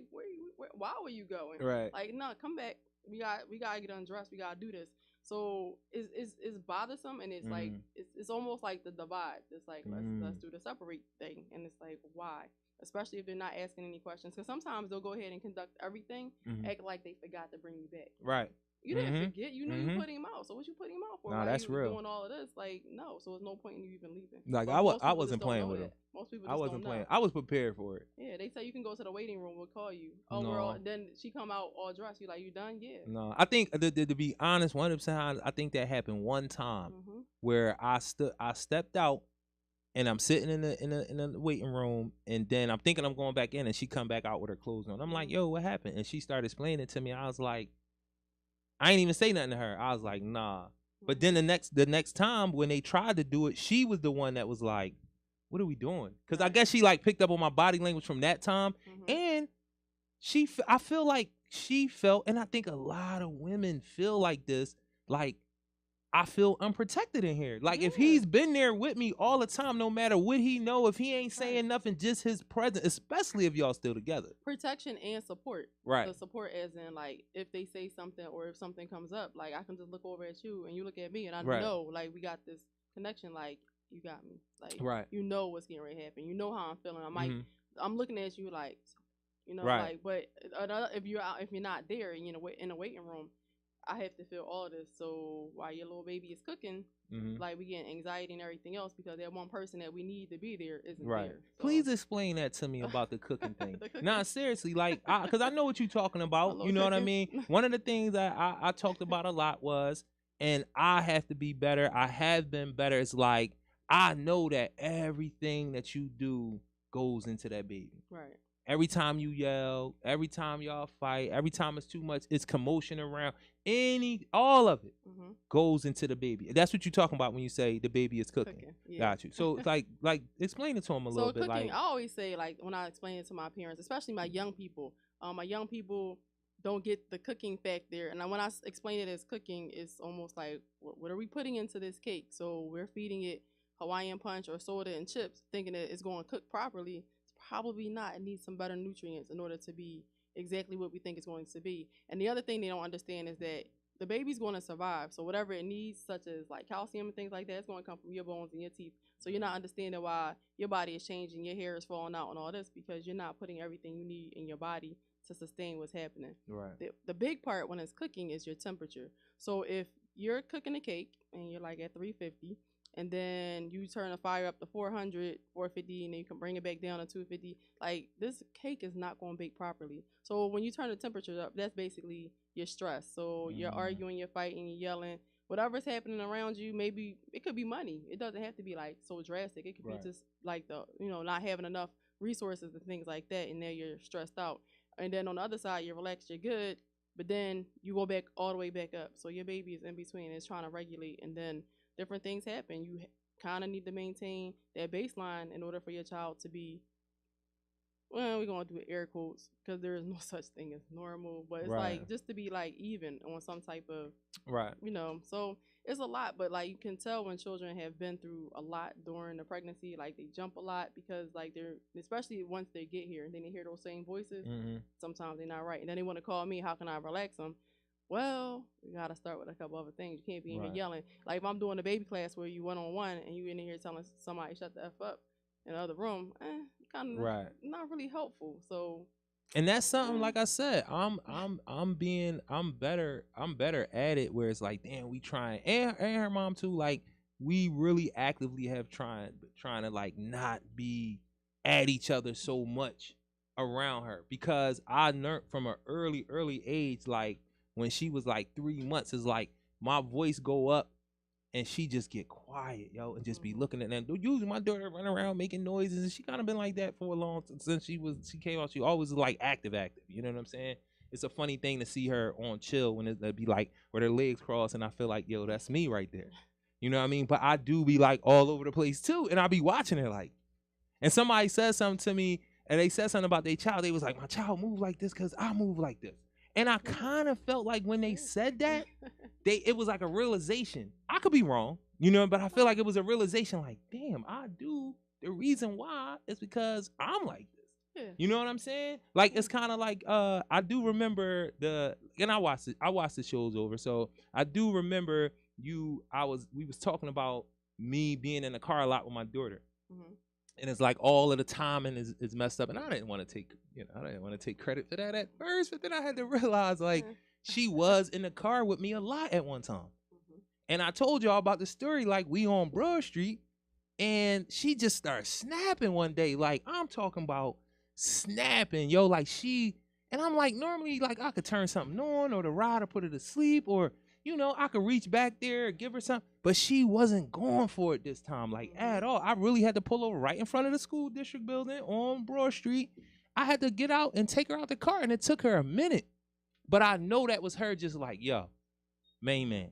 why were you going? Right. Like, no, come back. We gotta get undressed. We gotta do this. So it's bothersome, and it's like it's almost like the divide. It's like let's do the separate thing, and it's like, why? Especially if they're not asking any questions, because sometimes they'll go ahead and conduct everything, act like they forgot to bring you back. Right. You didn't forget. You knew you putting him out. So what you putting him out for? Nah, Why that's you real. doing all of this? Like, no. So there's no point in you even leaving. Like But most I people just wasn't don't playing know with that. him. Most people I just wasn't don't playing. know. I was prepared for it. Yeah, they say you can go to the waiting room. We'll call you. Oh, No. then she come out all dressed. You like, you done? Yeah. No, I think to be honest, 100%, I think that happened one time where I stepped out, and I'm sitting in the waiting room, and then I'm thinking I'm going back in, and she come back out with her clothes on. I'm like, yo, what happened? And she started explaining it to me. I was like, I ain't even say nothing to her. I was like, nah. But then the next time when they tried to do it, she was the one that was like, what are we doing? Because I guess she like picked up on my body language from that time, and I feel like she felt, and I think a lot of women feel like this, like, I feel unprotected in here. Like, if he's been there with me all the time, no matter what he know, if he ain't saying nothing, just his presence, especially if y'all still together. Protection and support. Right. The support as in, like, if they say something or if something comes up, like, I can just look over at you and you look at me, and I know, like, we got this connection. Like, you got me. Like, you know what's getting ready to happen. You know how I'm feeling. I'm looking at you like, you know, like, but if you're not there, you know, in a waiting room, I have to feel all this. So while your little baby is cooking, like, we get anxiety and everything else because that one person that we need to be there isn't there. So. Please explain that to me about the cooking thing. Nah, seriously, like, because I know what you're talking about. You know what I mean? One of the things that I talked about a lot was, and I have to be better. I have been better. It's like, I know that everything that you do goes into that baby. Right. Every time you yell, every time y'all fight, every time it's too much, it's commotion around. All of it goes into the baby. That's what you're talking about when you say the baby is cooking. Yeah. Got you. So like explain it to them a little bit. Cooking, I always say, like, when I explain it to my parents, especially my young people don't get the cooking fact there. And when I explain it as cooking, it's almost like, what are we putting into this cake? So we're feeding it Hawaiian punch or soda and chips, thinking that it's going to cook properly. Probably not. It needs some better nutrients in order to be exactly what we think it's going to be. And the other thing they don't understand is that the baby's going to survive. So whatever it needs, such as like calcium and things like that, it's going to come from your bones and your teeth. So you're not understanding why your body is changing, your hair is falling out and all this, because you're not putting everything you need in your body to sustain what's happening. Right. The big part when it's cooking is your temperature. So if you're cooking a cake and you're like at 350, and then you turn the fire up to 400, 450, and then you can bring it back down to 250. Like, this cake is not going to bake properly. So when you turn the temperature up, that's basically your stress. So you're arguing, you're fighting, you're yelling. Whatever's happening around you, maybe it could be money. It doesn't have to be, like, so drastic. It could be just, like, not having enough resources and things like that, and then you're stressed out. And then on the other side, you're relaxed, you're good, but then you go back all the way back up. So your baby is in between. It's trying to regulate, and then different things happen. You kind of need to maintain that baseline in order for your child to be, well, we're going to do air quotes because there is no such thing as normal, but it's like just to be like even on some type of, you know, so it's a lot. But like, you can tell when children have been through a lot during the pregnancy, like they jump a lot because like they're, especially once they get here and then they hear those same voices, sometimes they're not right. And then they want to call me, how can I relax them? Well, you got to start with a couple other things. You can't be in here yelling. Like, if I'm doing a baby class where you one-on-one and you in here telling somebody shut the F up in the other room, kind of not really helpful. So, and that's something, like I said, I'm better at it, where it's like, damn, we trying, and her mom too, like, we really actively have trying to like not be at each other so much around her, because I learned from an early age, like, when she was like 3 months, is like my voice go up and she just get quiet, yo, and just be looking at them. Usually my daughter run around making noises, and she kind of been like that for a long time since she came out. She always was like active. You know what I'm saying? It's a funny thing to see her on chill when it'd be like where her legs cross, and I feel like, yo, that's me right there. You know what I mean? But I do be like all over the place too, and I be watching her like. And somebody said something to me, and they said something about their child. They was like, my child move like this because I move like this. And I kind of felt like when they said that, it was like a realization. I could be wrong, you know, but I feel like it was a realization, like, damn, I do. The reason why is because I'm like this. You know what I'm saying? Like, it's kind of like, I do remember and I watched the shows over, so I do remember we was talking about me being in the car a lot with my daughter. And it's like all of the timing is messed up, and I didn't want to take credit for that at first, but then I had to realize, like, she was in the car with me a lot at one time. And I told y'all about the story, like we on Broad Street, and she just started snapping one day. Like I'm talking about snapping, yo. Like and I'm like, normally, like I could turn something on or the ride or put her to sleep, or I could reach back there, give her something. But she wasn't going for it this time, like at all. I really had to pull over right in front of the school district building on Broad Street. I had to get out and take her out the car, and it took her a minute. But I know that was her just like, yo, main man,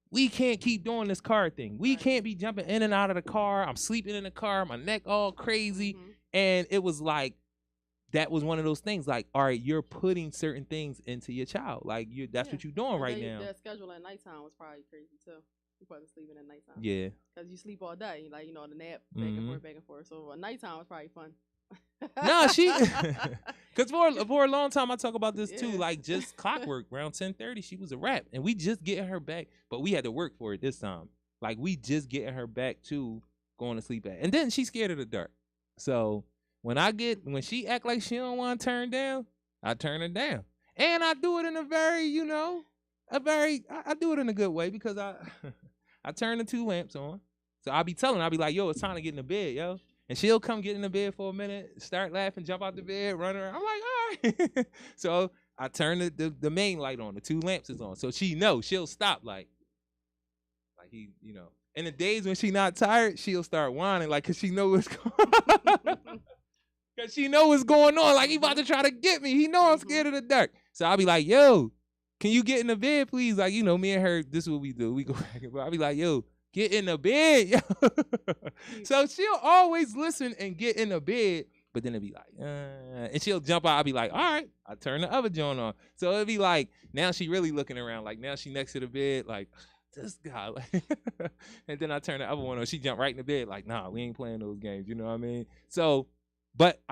we can't keep doing this car thing. We can't be jumping in and out of the car. I'm sleeping in the car, my neck all crazy. And it was like, that was one of those things like, all right, you're putting certain things into your child. Like that's what you're doing right now. Their schedule at nighttime was probably crazy too. You wasn't sleeping at nighttime. Yeah. Because you sleep all day. Like, the nap, back and forth. So nighttime was probably fun. No, because for a long time I talk about this too, like just clockwork. Around 10:30, she was a wrap, and we just getting her back, but we had to work for it this time. Like we just getting her back to going to sleep at, and then she's scared of the dark. So when she act like she don't want to turn down, I turn her down, and I do it in a very, I do it in a good way because I turn the 2 lamps on. So I'll be like, yo, it's time to get in the bed, yo. And she'll come get in the bed for a minute, start laughing, jump out the bed, run around. I'm like, all right. So I turn the main light on. The 2 lamps is on. So she knows. She'll stop like he, In the days when she not tired, she'll start whining because she know what's going on. Because she know what's going on. Like, he about to try to get me. He know I'm scared of the dark. So I'll be like, yo, can you get in the bed, please? Like, me and her, this is what we do. We go back and forth. I'll be like, yo, get in the bed, yo. So she'll always listen and get in the bed, but then it'll be like, and she'll jump out. I'll be like, all right, I turn the other joint on. So it'll be like, now she really looking around. Like, now she next to the bed, like, this guy. And then I turn the other one on. She jump right in the bed, like, nah, we ain't playing those games. You know what I mean? So, but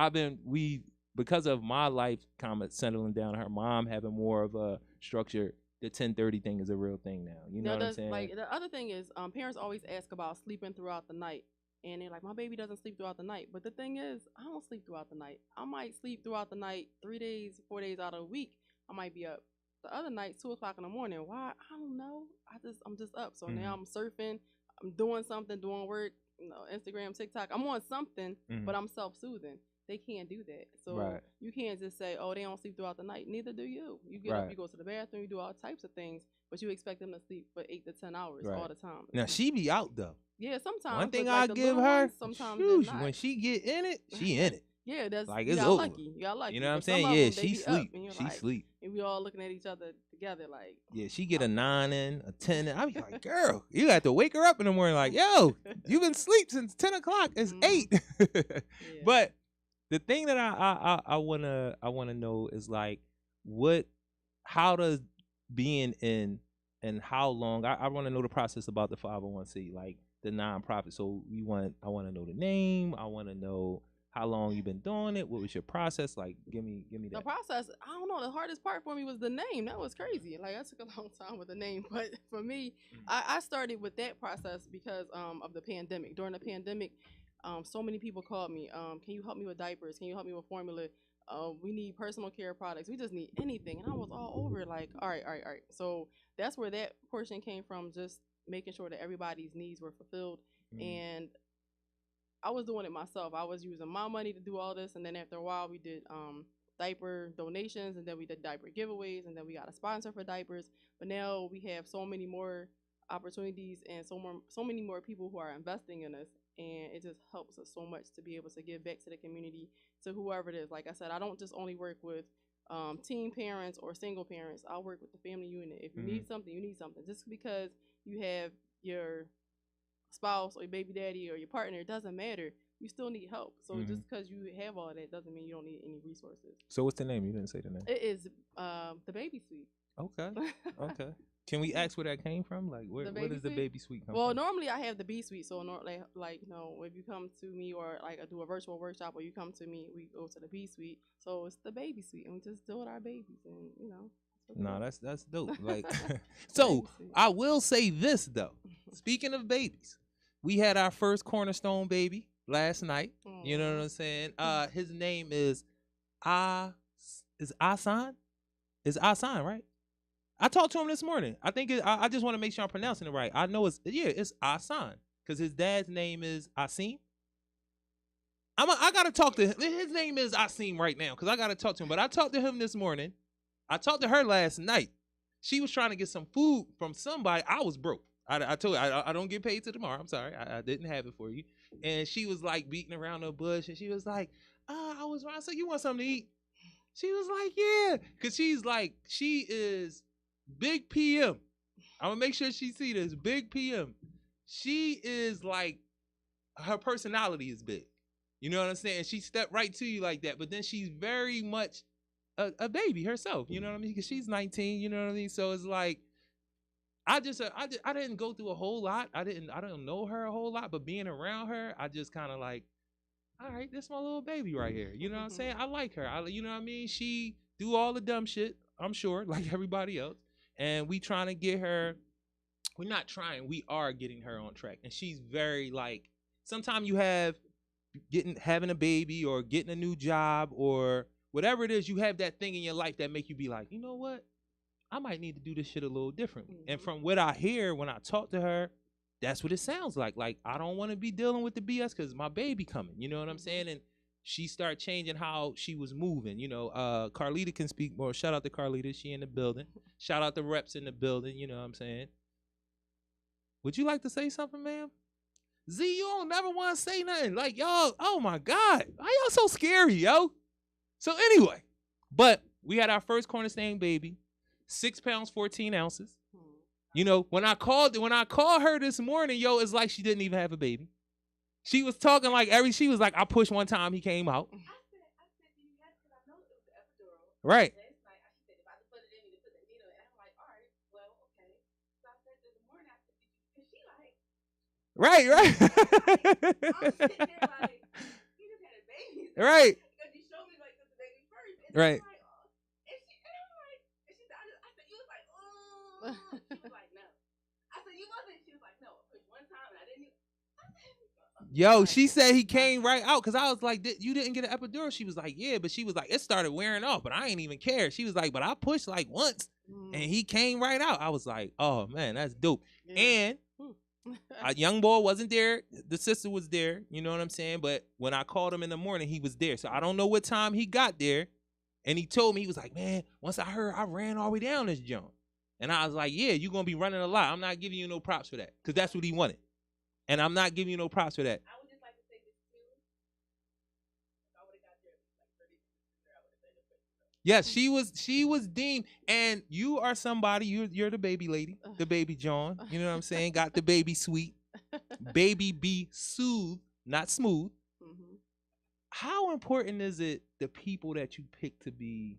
because of my life kind of settling down, her mom having more of a structure, the 10:30 thing is a real thing now. You know what I'm saying? Like the other thing is, parents always ask about sleeping throughout the night, and they're like, my baby doesn't sleep throughout the night. But the thing is, I don't sleep throughout the night. I might sleep throughout the night 3 days, 4 days out of the week. I might be up. The other night, 2:00 in the morning. Why? I don't know. I'm just up. So now I'm surfing. I'm doing something, doing work. Instagram, TikTok. I'm on something, but I'm self-soothing. They can't do that. So you can't just say, oh, they don't sleep throughout the night. Neither do you. You get up, you go to the bathroom, you do all types of things, but you expect them to sleep for 8 to 10 hours all the time. Now, she be out, though. Yeah, sometimes. One thing I give her, sometimes when she get in it, she in it. Yeah, that's like it's over. Lucky. You got lucky. You know what I'm saying? Yeah, she sleep. She like, sleep. And we all looking at each other together like. Yeah, she get a 9 in, a 10 in. I be like, girl, you have to wake her up in the morning. Like, yo, you been asleep since 10 o'clock. It's 8. But the thing that I wanna know is like, how does being in, and how long? I want to know the process about the 501c, like the nonprofit. So I want to know the name. I want to know how long you've been doing it. What was your process? Like, give me that. The process, I don't know. The hardest part for me was the name. That was crazy. Like, I took a long time with the name. But for me, I started with that process because of the pandemic. During the pandemic, so many people called me. Can you help me with diapers? Can you help me with formula? We need personal care products. We just need anything. And I was all over it, like, all right. So that's where that portion came from, just making sure that everybody's needs were fulfilled. And I was doing it myself. I was using my money to do all this, and then after a while, we did diaper donations, and then we did diaper giveaways, and then we got a sponsor for diapers. But now we have so many more opportunities and so many more people who are investing in us, and it just helps us so much to be able to give back to the community, to whoever it is. Like I said, I don't just only work with teen parents or single parents. I work with the family unit. If you need something, you need something. Just because you have your spouse or your baby daddy or your partner, it doesn't matter. You still need help. So just because you have all that doesn't mean you don't need any resources. So what's the name? You didn't say the name. It is the Baby Suite. Okay. Can we ask where that came from? Like, where does the Baby Suite come from? Well, normally I have the B Suite. So if you come to me or like I do a virtual workshop or you come to me, we go to the B Suite. So it's the Baby Suite, and we just deal with our babies, and No, that's dope. Like, so I will say this though. Speaking of babies, we had our first cornerstone baby last night. You know what I'm saying? His name is Asan. Is Asan, right? I talked to him this morning. I think I just want to make sure I'm pronouncing it right. I know it's Asan because his dad's name is Asim. I gotta talk to him. His name is Asim right now because I gotta talk to him. But I talked to him this morning. I talked to her last night. She was trying to get some food from somebody. I was broke. I told her I don't get paid till tomorrow. I'm sorry. I didn't have it for you. And she was like beating around the bush, and she was like, I was wrong. I said, you want something to eat? She was like, yeah. Because she is big PM. I'm going to make sure she see this. Big PM. She is like, her personality is big. You know what I'm saying? She stepped right to you like that. But then she's very much a baby herself. You know what I mean? Because she's 19. You know what I mean? So it's like, I didn't go through a whole lot. I don't know her a whole lot. But being around her, I just kind of like, all right, this my little baby right here. You know what I'm saying? I like her. You know what I mean? She do all the dumb shit, I'm sure, like everybody else. And we trying to get her, we're not trying, we are getting her on track. And she's very like, sometimes you having a baby or getting a new job or whatever it is, you have that thing in your life that make you be like, you know what? I might need to do this shit a little differently. And from what I hear when I talk to her, that's what it sounds like. Like, I don't want to be dealing with the BS because my baby coming. You know what I'm saying? And she started changing how she was moving. You know, Carlita can speak more. Shout out to Carlita. She in the building. Shout out to reps in the building. You know what I'm saying? Would you like to say something, ma'am? Z, you don't never want to say nothing. Like, y'all, oh my God. Why y'all so scary, yo? So anyway, but we had our first cornerstone baby, 6 pounds, 14 ounces. You know, when I called her this morning, yo, it's like she didn't even have a baby. She was talking like she was like, I pushed one time, he came out. I said, do you have, because I know it was the epidural. Right. Last night, I said, if I put it in me to put the needle in, I'm like, all right, well, okay. So I said this morning, I said, because she like. Right. I'm sitting there like, you just had a baby. Right. Because you showed me like the baby first. And right. Like, oh. And I'm like, and she said, I said, you was like, oh. She was like, no. I said, you wasn't. She was like, no. I pushed one time and I didn't. Yo, she said he came right out because I was like, you didn't get an epidural? She was like, yeah, but she was like, it started wearing off, but I ain't even care. She was like, but I pushed like once and he came right out. I was like, oh man, that's dope. Yeah. And a young boy wasn't there. The sister was there. You know what I'm saying? But when I called him in the morning, he was there. So I don't know what time he got there. And he told me, he was like, man, once I heard, I ran all the way down this jump. And I was like, yeah, you're going to be running a lot. I'm not giving you no props for that because that's what he wanted. And I'm not giving you no props for that. I would just like to say this too. If I would have got there like 30 minutes later, I would have said it. Yes, she was deemed. And you are somebody, you're the baby lady, the baby John. You know what I'm saying? Got the baby sweet. Baby be soothed, not smooth. Mm-hmm. How important is it the people that you pick to be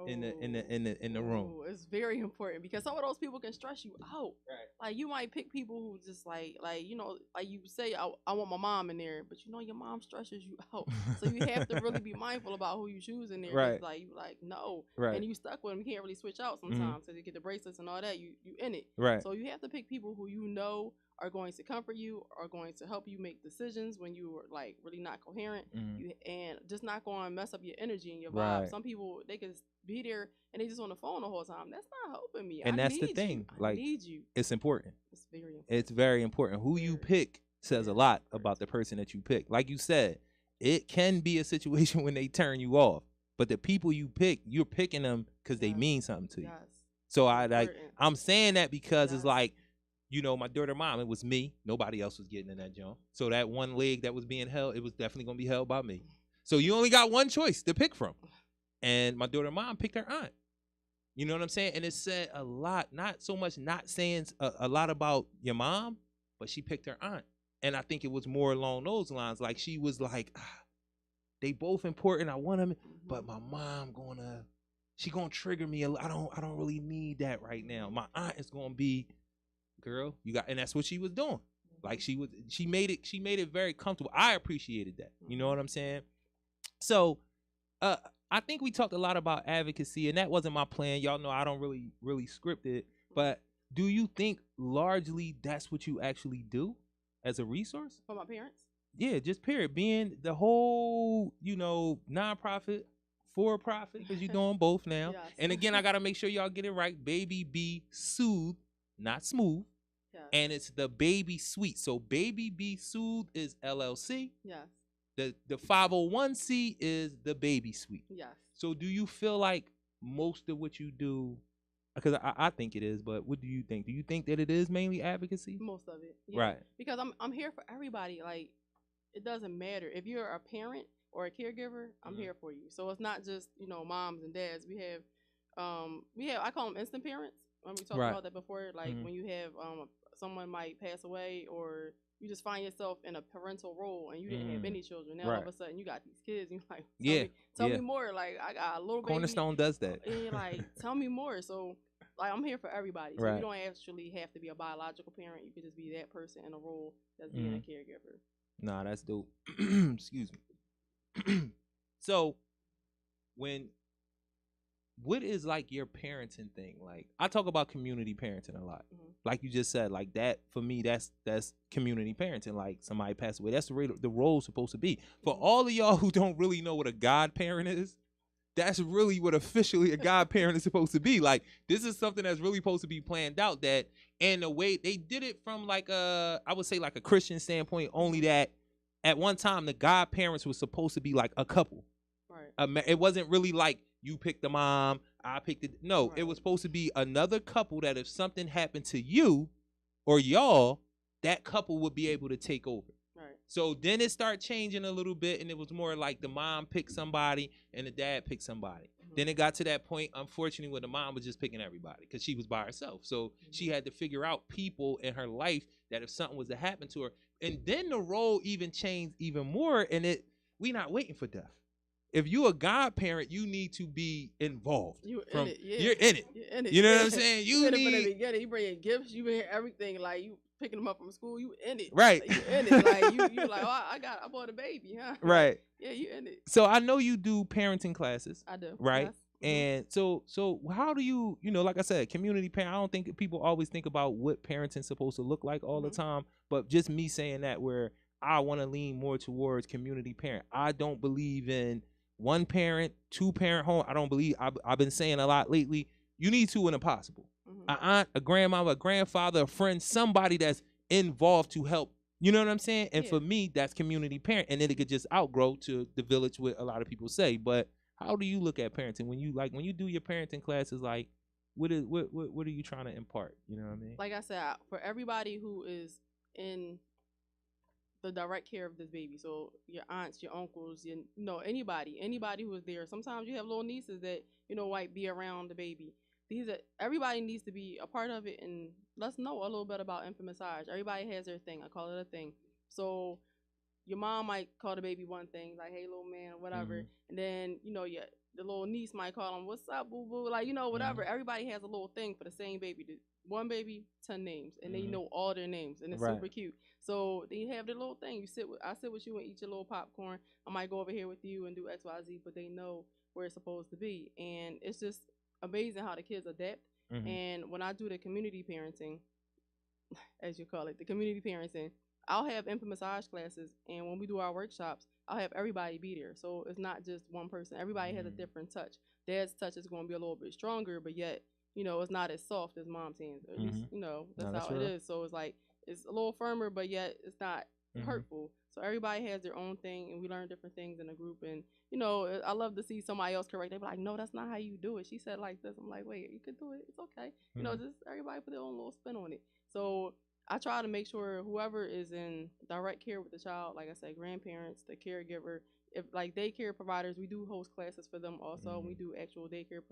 in the room? It's very important because some of those people can stress you out. Right. Like you might pick people who just like you know, like you say, I want my mom in there, but you know your mom stresses you out. So you have to really be mindful about who you choose in there. Right. Like you like no. Right. And you stuck with them. You can't really switch out sometimes because you get the bracelets and all that. You in it. Right. So you have to pick people who you know are going to comfort you, are going to help you make decisions when you are like really not coherent. And just not going to mess up your energy and your vibe. Right. Some people, they can be there and they just on the phone the whole time. That's not helping me. And that's the thing. I need you. It's important. It's very important. It's very important. Who you pick says a lot about the person that you pick. Like you said, it can be a situation when they turn you off. But the people you pick, you're picking them because they mean something to you. Yes. So I'm saying that because it's like, you know, my daughter mom, it was me. Nobody else was getting in that jump. So that one leg that was being held, it was definitely going to be held by me. So you only got one choice to pick from. And my daughter mom picked her aunt. You know what I'm saying? And it said a lot, not so much not saying a lot about your mom, but she picked her aunt. And I think it was more along those lines. Like she was like, they both important. I want them, but my mom she gonna trigger me. I don't really need that right now. My aunt is gonna be, girl, and that's what she was doing. Like she made it very comfortable. I appreciated that. You know what I'm saying? So I think we talked a lot about advocacy, and that wasn't my plan. Y'all know I don't really script it. But do you think largely that's what you actually do as a resource? For my parents? Yeah, just period. Being the whole, you know, nonprofit for profit because you're doing both now. Yes. And again, I gotta make sure y'all get it right. Baby Be Soothe, not smooth. Yes. And it's the Baby Suite. So Baby Be Soothe is LLC. Yes. The 501c is the Baby Suite. Yes. So do you feel like most of what you do, because I think it is, but what do you think? Do you think that it is mainly advocacy? Most of it. Yeah. Right. Because I'm here for everybody. Like, it doesn't matter. If you're a parent or a caregiver, I'm here for you. So it's not just, moms and dads. We have I call them instant parents. We talked about that before. Like when you have someone might pass away, or you just find yourself in a parental role and you didn't have any children. Now all of a sudden you got these kids and you're like, tell me more. Like, I got a little baby. Cornerstone does that. And you're like, tell me more. So like, I'm here for everybody. So you don't actually have to be a biological parent. You could just be that person in a role that's being a caregiver. Nah, that's dope. Excuse me. So what is like your parenting thing? Like, I talk about community parenting a lot. Like you just said, like that for me, that's community parenting. Like somebody passed away, that's the role supposed to be. For all of y'all who don't really know what a godparent is, that's really what officially a godparent is supposed to be. Like, this is something that's really supposed to be planned out. That, and the way they did it from like I would say like a Christian standpoint, only that at one time the godparents were supposed to be like a couple. Right. It wasn't really like you picked the mom, I picked it. No, it was supposed to be another couple that if something happened to you or y'all, that couple would be able to take over. Right. So then it started changing a little bit, and it was more like the mom picked somebody and the dad picked somebody. Then it got to that point, unfortunately, where the mom was just picking everybody because she was by herself. So she had to figure out people in her life that if something was to happen to her. And then the role even changed even more, and we not waiting for death. If you a godparent, you need to be involved. You're in it. You're in it. You know what I'm saying? You need. From the beginning, you bring gifts. You bring everything. Like, you picking them up from school. You in it. Right. Like, you in it. Like, you like, oh, I bought a baby, huh? Right. Yeah, you in it. So I know you do parenting classes. I do. Right. Yes. And so how do you, like I said, community parent, I don't think people always think about what parenting's supposed to look like all the time, but just me saying that, where I want to lean more towards community parent. I don't believe in one parent, two parent home. I don't believe, I've been saying a lot lately, you need two and a possible. An aunt, a grandmama, a grandfather, a friend, somebody that's involved to help. You know what I'm saying? And for me, that's community parent. And then it could just outgrow to the village, what a lot of people say. But how do you look at parenting when you do your parenting classes? Like, what are you trying to impart? You know what I mean? Like I said, for everybody who is in the direct care of this baby, so your aunts, your uncles, anybody who is there. Sometimes you have little nieces that might be around the baby. Everybody needs to be a part of it, and let's know a little bit about infant massage. Everybody has their thing. I call it a thing. So your mom might call the baby one thing, like, hey, little man, or whatever. And then, the little niece might call him, what's up, boo-boo? Like, whatever. Everybody has a little thing for the same baby. One baby, 10 names. And they know all their names. And it's super cute. So then you have the little thing. I sit with you and eat your little popcorn. I might go over here with you and do X, Y, Z, but they know where it's supposed to be. And it's just amazing how the kids adapt. And when I do the community parenting, as you call it, the community parenting, I'll have infant massage classes, and when we do our workshops, I'll have everybody be there. So it's not just one person. Everybody has a different touch. Dad's touch is going to be a little bit stronger, but yet, it's not as soft as mom's hands. At least, that's how it is. So it's like, it's a little firmer, but yet it's not hurtful. So everybody has their own thing, and we learn different things in a group. And, I love to see somebody else correct. They be like, no, that's not how you do it. She said like this. I'm like, wait, you could do it. It's okay. Just everybody put their own little spin on it. So I try to make sure whoever is in direct care with the child, like I said, grandparents, the caregiver, if like daycare providers, we do host classes for them also. We do actual daycare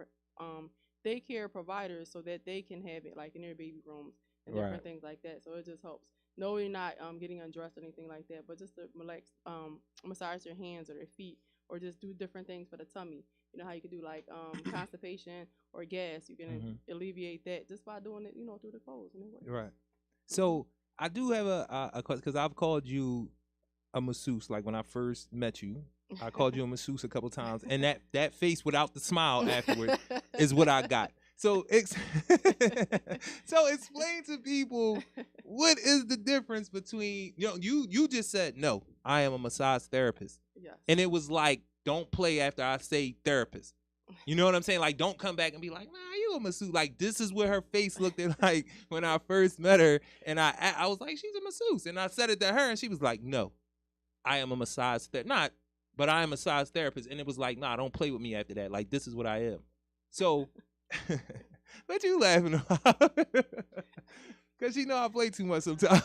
providers so that they can have it like in their baby rooms and different things like that. So it just helps. No, you're not getting undressed or anything like that, but just to relax, massage their hands or their feet, or just do different things for the tummy. You know how you can do like constipation or gas. You can alleviate that just by doing it, through the clothes. And it works. Right. So I do have a question, because I've called you a masseuse. Like when I first met you, I called you a masseuse a couple times, and that face without the smile afterward is what I got. So so explain to people, what is the difference between, you just said, no, I am a massage therapist. Yes. And it was like don't play after I say therapist. You know what I'm saying? Like, don't come back and be like, nah, you a masseuse. Like, this is what her face looked like when I first met her. And I was like, she's a masseuse. And I said it to her, and she was like, no, I am a massage therapist. Not, but I am a massage therapist. And it was like, nah, don't play with me after that. Like, this is what I am. So, what you laughing about? Because you know I play too much sometimes.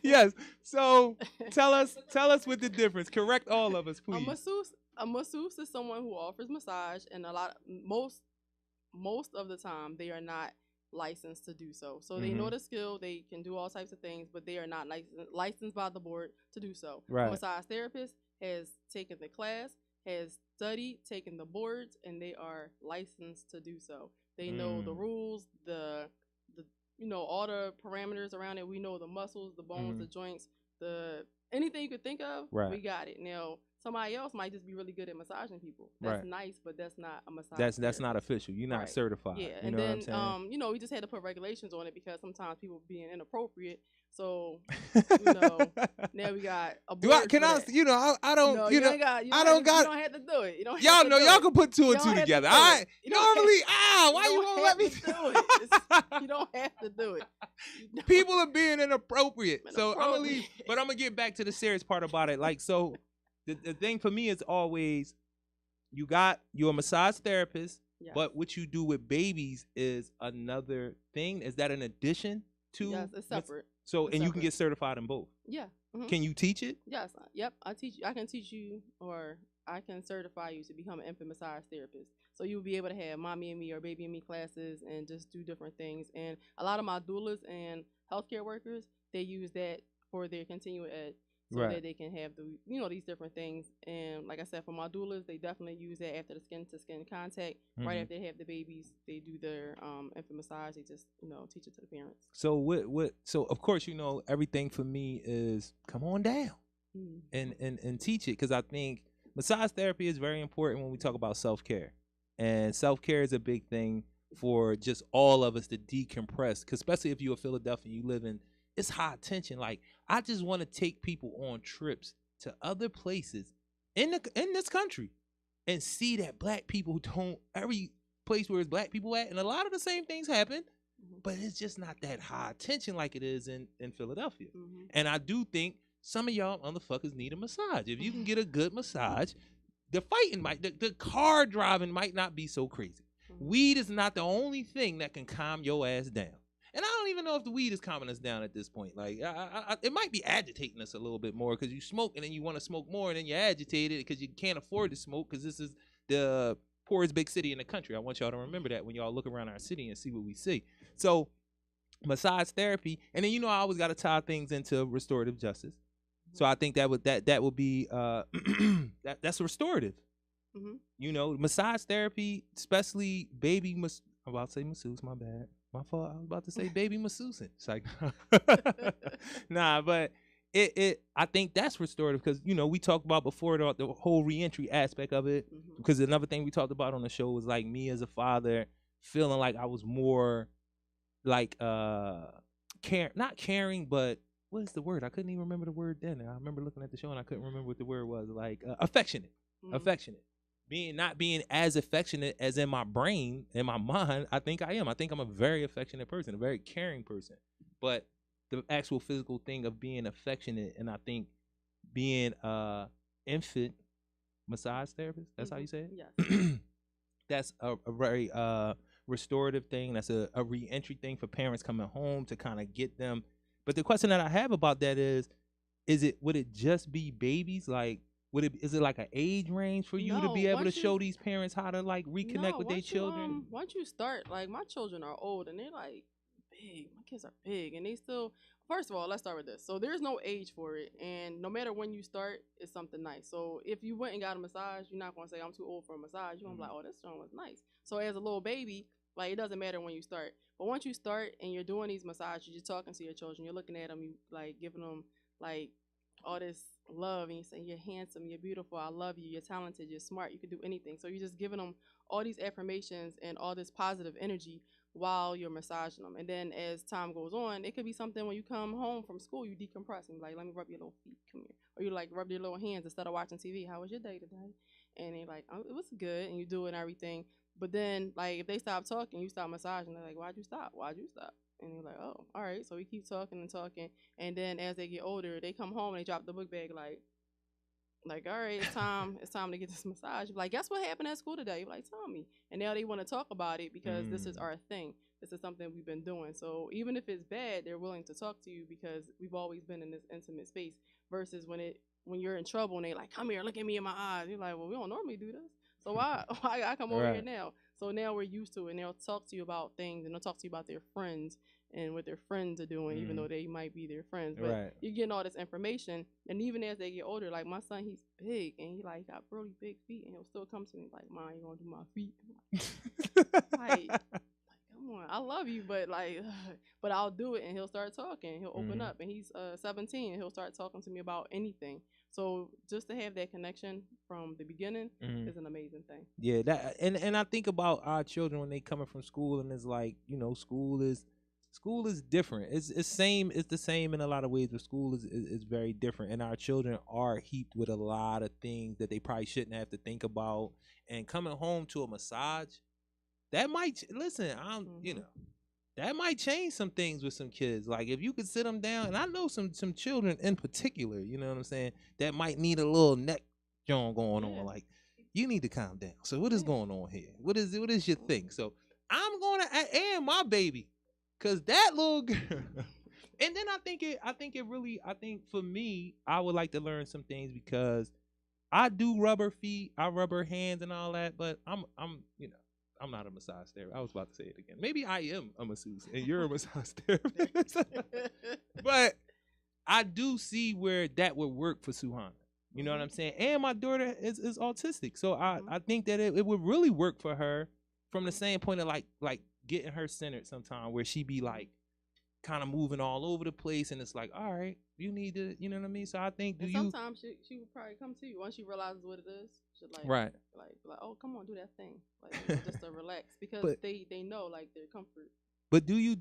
Yes. So tell us what the difference. Correct all of us, please. A masseuse is someone who offers massage, and most of the time they are not licensed to do so. So they know the skill, they can do all types of things, but they are not licensed by the board to do so. Right. A massage therapist has taken the class, has studied, taken the boards, and they are licensed to do so. They know the rules, the all the parameters around it. We know the muscles, the bones, the joints, the anything you could think of. Right. We got it. Now, somebody else might just be really good at massaging people. That's nice, but that's not a massage. That's not official. You're not certified. Yeah, you and know then what I'm saying? we just had to put regulations on it because sometimes people being inappropriate. So now we got a board. I don't. You don't have to do it. You don't. Y'all know y'all can put two and two together. Why you won't let me do it? You don't have to do it. People are being inappropriate. So I'm gonna leave, but I'm gonna get back to the serious part about it. Like, so the thing for me is always you're a massage therapist, but what you do with babies is another thing. Is that an addition to? Yes, it's separate. So you can get certified in both. Yeah. Mm-hmm. Can you teach it? Yes. Yep. I can teach you, or I can certify you to become an infant massage therapist. So you'll be able to have mommy and me or baby and me classes and just do different things. And a lot of my doulas and healthcare workers, they use that for their continuing ed, so that they can have these different things. And like I said, for my doulas, they definitely use that after the skin to skin contact. Right after they have the babies, they do their infant massage. They just teach it to the parents. So so of course everything for me is come on down and teach it, because I think massage therapy is very important when we talk about self-care. And self-care is a big thing for just all of us to decompress, because especially if you're a Philadelphia, you live in, it's high tension. Like, I just want to take people on trips to other places in this country and see that black people don't, every place where it's black people at, and a lot of the same things happen, but it's just not that high tension like it is in Philadelphia. And I do think some of y'all motherfuckers need a massage. If you can get a good massage, the fighting the car driving might not be so crazy. Weed is not the only thing that can calm your ass down. And I don't even know if the weed is calming us down at this point. Like, it might be agitating us a little bit more, because you smoke and then you want to smoke more, and then you're agitated because you can't afford to smoke, because this is the poorest big city in the country. I want y'all to remember that when y'all look around our city and see what we see. So, massage therapy, and then I always got to tie things into restorative justice. So I think that would be that's restorative. Massage therapy, especially baby I'm about to say masseuse, my bad. My fault. I was about to say baby masseuse. It's like, nah, but I think that's restorative, because we talked about before the whole reentry aspect of it. Because another thing we talked about on the show was like me as a father feeling like I was more like not caring, but what is the word? I couldn't even remember the word then. I remember looking at the show and I couldn't remember what the word was. Like affectionate, affectionate. Not being as affectionate as in my brain, in my mind, I think I am. I think I'm a very affectionate person, a very caring person. But the actual physical thing of being affectionate, and I think being infant massage therapist, that's how you say it? Yes. That's a very restorative thing. That's a re-entry thing for parents coming home to kind of get them. But the question that I have about that is would it just be babies? Like, is it like an age range for you to be able to show these parents how to like reconnect with their children? Once you start, like, my children are old and they're like big. My kids are big, and they still. First of all, let's start with this. So there's no age for it, and no matter when you start, it's something nice. So if you went and got a massage, you're not gonna say I'm too old for a massage. You're gonna be like, oh, this one was nice. So as a little baby, like, it doesn't matter when you start. But once you start and you're doing these massages, you're talking to your children, you're looking at them, you like giving them like all this love, and you say you're handsome, you're beautiful, I love you, you're talented, you're smart, you can do anything. So you're just giving them all these affirmations and all this positive energy. while you're massaging them. And then as time goes on, it could be something when you come home from school, you decompress and be like, let me rub your little feet, come here. Or you like rub your little hands instead of watching TV. How was your day today? And they like, oh, it was good, and you do it and everything. But then like if they stop talking, you stop massaging, they're like, why'd you stop? Why'd you stop? And you're like, oh, all right. So we keep talking and talking. And then as they get older, they come home and they drop the book bag like, all right, it's time to get this massage. Like, guess what happened at school today? You're like, tell me. And now they want to talk about it because this is our thing. This is something we've been doing. So even if it's bad, they're willing to talk to you because we've always been in this intimate space. Versus when you're in trouble and they like, come here, look at me in my eyes. You're like, well, we don't normally do this. So why I come over here Right. now? So now we're used to it, and they'll talk to you about things, and they'll talk to you about their friends and what their friends are doing, even though they might be their friends. But Right. you're getting all this information, and even as they get older, like my son, he's big, and he like got really big feet, and he'll still come to me like, "Mom, you gonna do my feet?" like, come on, I love you, but like, but I'll do it, and he'll start talking. He'll open up, and he's 17, and he'll start talking to me about anything. So just to have that connection from the beginning is an amazing thing. Yeah, that and I think about our children when they coming from school, and it's like, school is different. It's the same in a lot of ways, but school is very different, and our children are heaped with a lot of things that they probably shouldn't have to think about. And coming home to a massage, that might listen. That might change some things with some kids. Like if you could sit them down, and I know some children in particular, you know what I'm saying, that might need a little neck joint going on. Like you need to calm down. So what is going on here? What is your thing? So I'm gonna and my baby, cause that little girl. And then I think for me, I would like to learn some things because I do rub her feet, I rub her hands and all that, but I'm not a massage therapist. I was about to say it again. Maybe I am a masseuse and you're a massage therapist. But I do see where that would work for Suhana. You know what I'm saying? And my daughter is autistic. So I think that it would really work for her from the same point of like getting her centered sometime where she be like kind of moving all over the place, and it's like, all right, you need to, you know what I mean? So I think sometimes she would probably come to you once she realizes what it is. She'll right. like, oh, come on, do that thing, like just to relax because they know like their comfort. But do you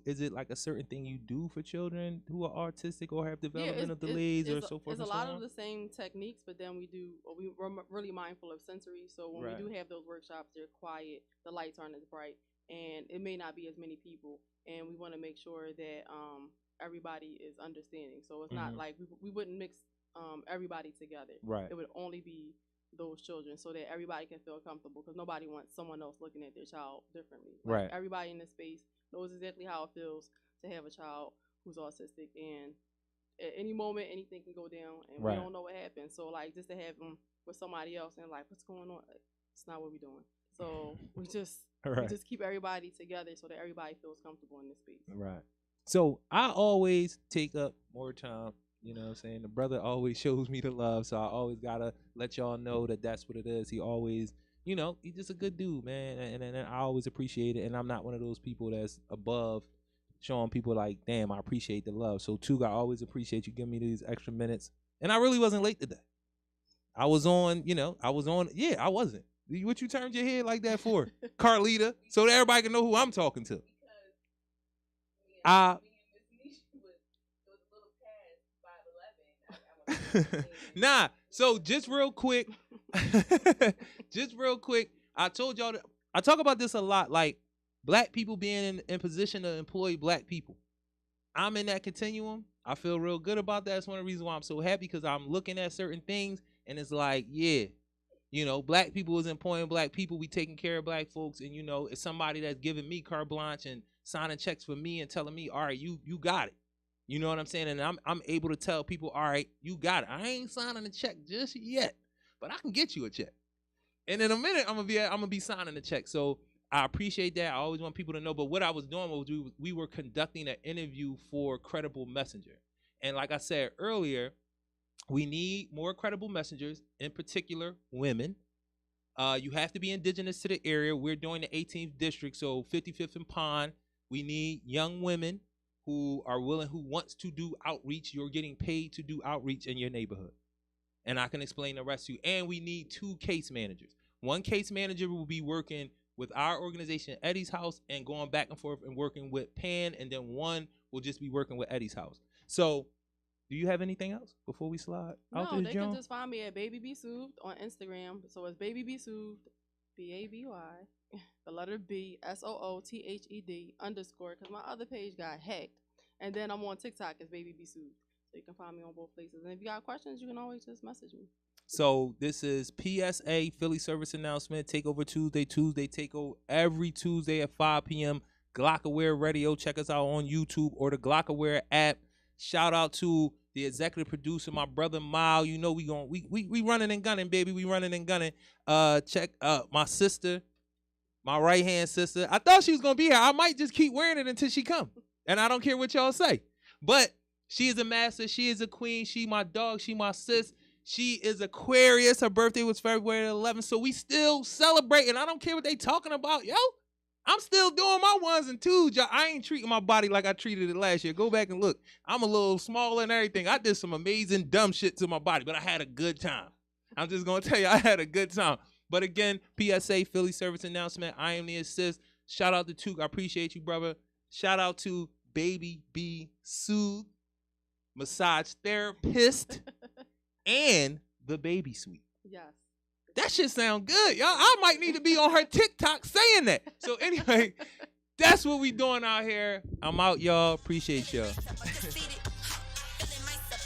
is it like a certain thing you do for children who are autistic or have developmental delays or so forth? It's a lot of the same techniques, but then we're really mindful of sensory. So when we do have those workshops, they're quiet, the lights aren't as bright, and it may not be as many people, and we want to make sure that everybody is understanding. So it's not like we wouldn't mix everybody together. Right. It would only be those children so that everybody can feel comfortable because nobody wants someone else looking at their child differently. Like, right. Everybody in this space knows exactly how it feels to have a child who's autistic, and at any moment anything can go down, and we don't know what happens. So like just to have them with somebody else and like, what's going on? Like, it's not what we're doing. So we just keep everybody together so that everybody feels comfortable in this space. Right. So I always take up more time. You know what I'm saying? The brother always shows me the love, so I always gotta let y'all know that that's what it is. He always, he's just a good dude, man, and I always appreciate it. And I'm not one of those people that's above showing people like, damn, I appreciate the love. So Tug, I always appreciate you giving me these extra minutes. And I really wasn't late today. I was on. Yeah, I wasn't. What you turned your head like that for, Carlita? So that everybody can know who I'm talking to. Nah, so just real quick, I told y'all I talk about this a lot, like black people being in position to employ black people. I'm in that continuum. I feel real good about that. That's one of the reasons why I'm so happy, because I'm looking at certain things and it's like, yeah, black people is employing black people. We taking care of black folks, and it's somebody that's giving me carte blanche and signing checks for me and telling me, all right, you got it. You know what I'm saying? And I'm able to tell people, all right, you got it. I ain't signing a check just yet, but I can get you a check. And in a minute, I'm gonna be signing the check. So I appreciate that. I always want people to know. But what I was doing was we were conducting an interview for Credible Messenger. And like I said earlier, we need more credible messengers, in particular women. You have to be indigenous to the area. We're doing the 18th district, so 55th and Pond. We need young women who are willing, who wants to do outreach. You're getting paid to do outreach in your neighborhood. And I can explain the rest to you. And we need 2 case managers. One case manager will be working with our organization, Eddie's house, and going back and forth and working with Pan, and then one will just be working with Eddie's house. So, do you have anything else before we slide out No, this they can joint? just find me at Baby Be Soothed on Instagram. So it's Baby Be Soothed, BABY, the letter B, SOOTHED _ because my other page got hacked. And then I'm on TikTok as Baby Be Soothed. So you can find me on both places. And if you got questions, you can always just message me. So this is PSA Philly service announcement. Takeover Tuesday. Tuesday takeover every Tuesday at 5 p.m. Glockaware Radio. Check us out on YouTube or the Glockaware app. Shout out to the executive producer, my brother Mile. You know we running and gunning, baby. We running and gunning. Check my sister, my right hand sister. I thought she was gonna be here. I might just keep wearing it until she come, and I don't care what y'all say. But she is a master. She is a queen. She my dog. She my sis. She is Aquarius. Her birthday was February 11th. So we still celebrating. I don't care what they talking about, yo. I'm still doing my ones and twos, y'all. I ain't treating my body like I treated it last year. Go back and look. I'm a little smaller and everything. I did some amazing dumb shit to my body, but I had a good time. I'm just going to tell you, I had a good time. But again, PSA, Philly service announcement. I am the assist. Shout out to Took. I appreciate you, brother. Shout out to Baby B Soothe, massage therapist, and the baby suite. Yes. That shit sound good, y'all. I might need to be on her TikTok saying that. So anyway, that's what we doing out here. I'm out, y'all. Appreciate y'all.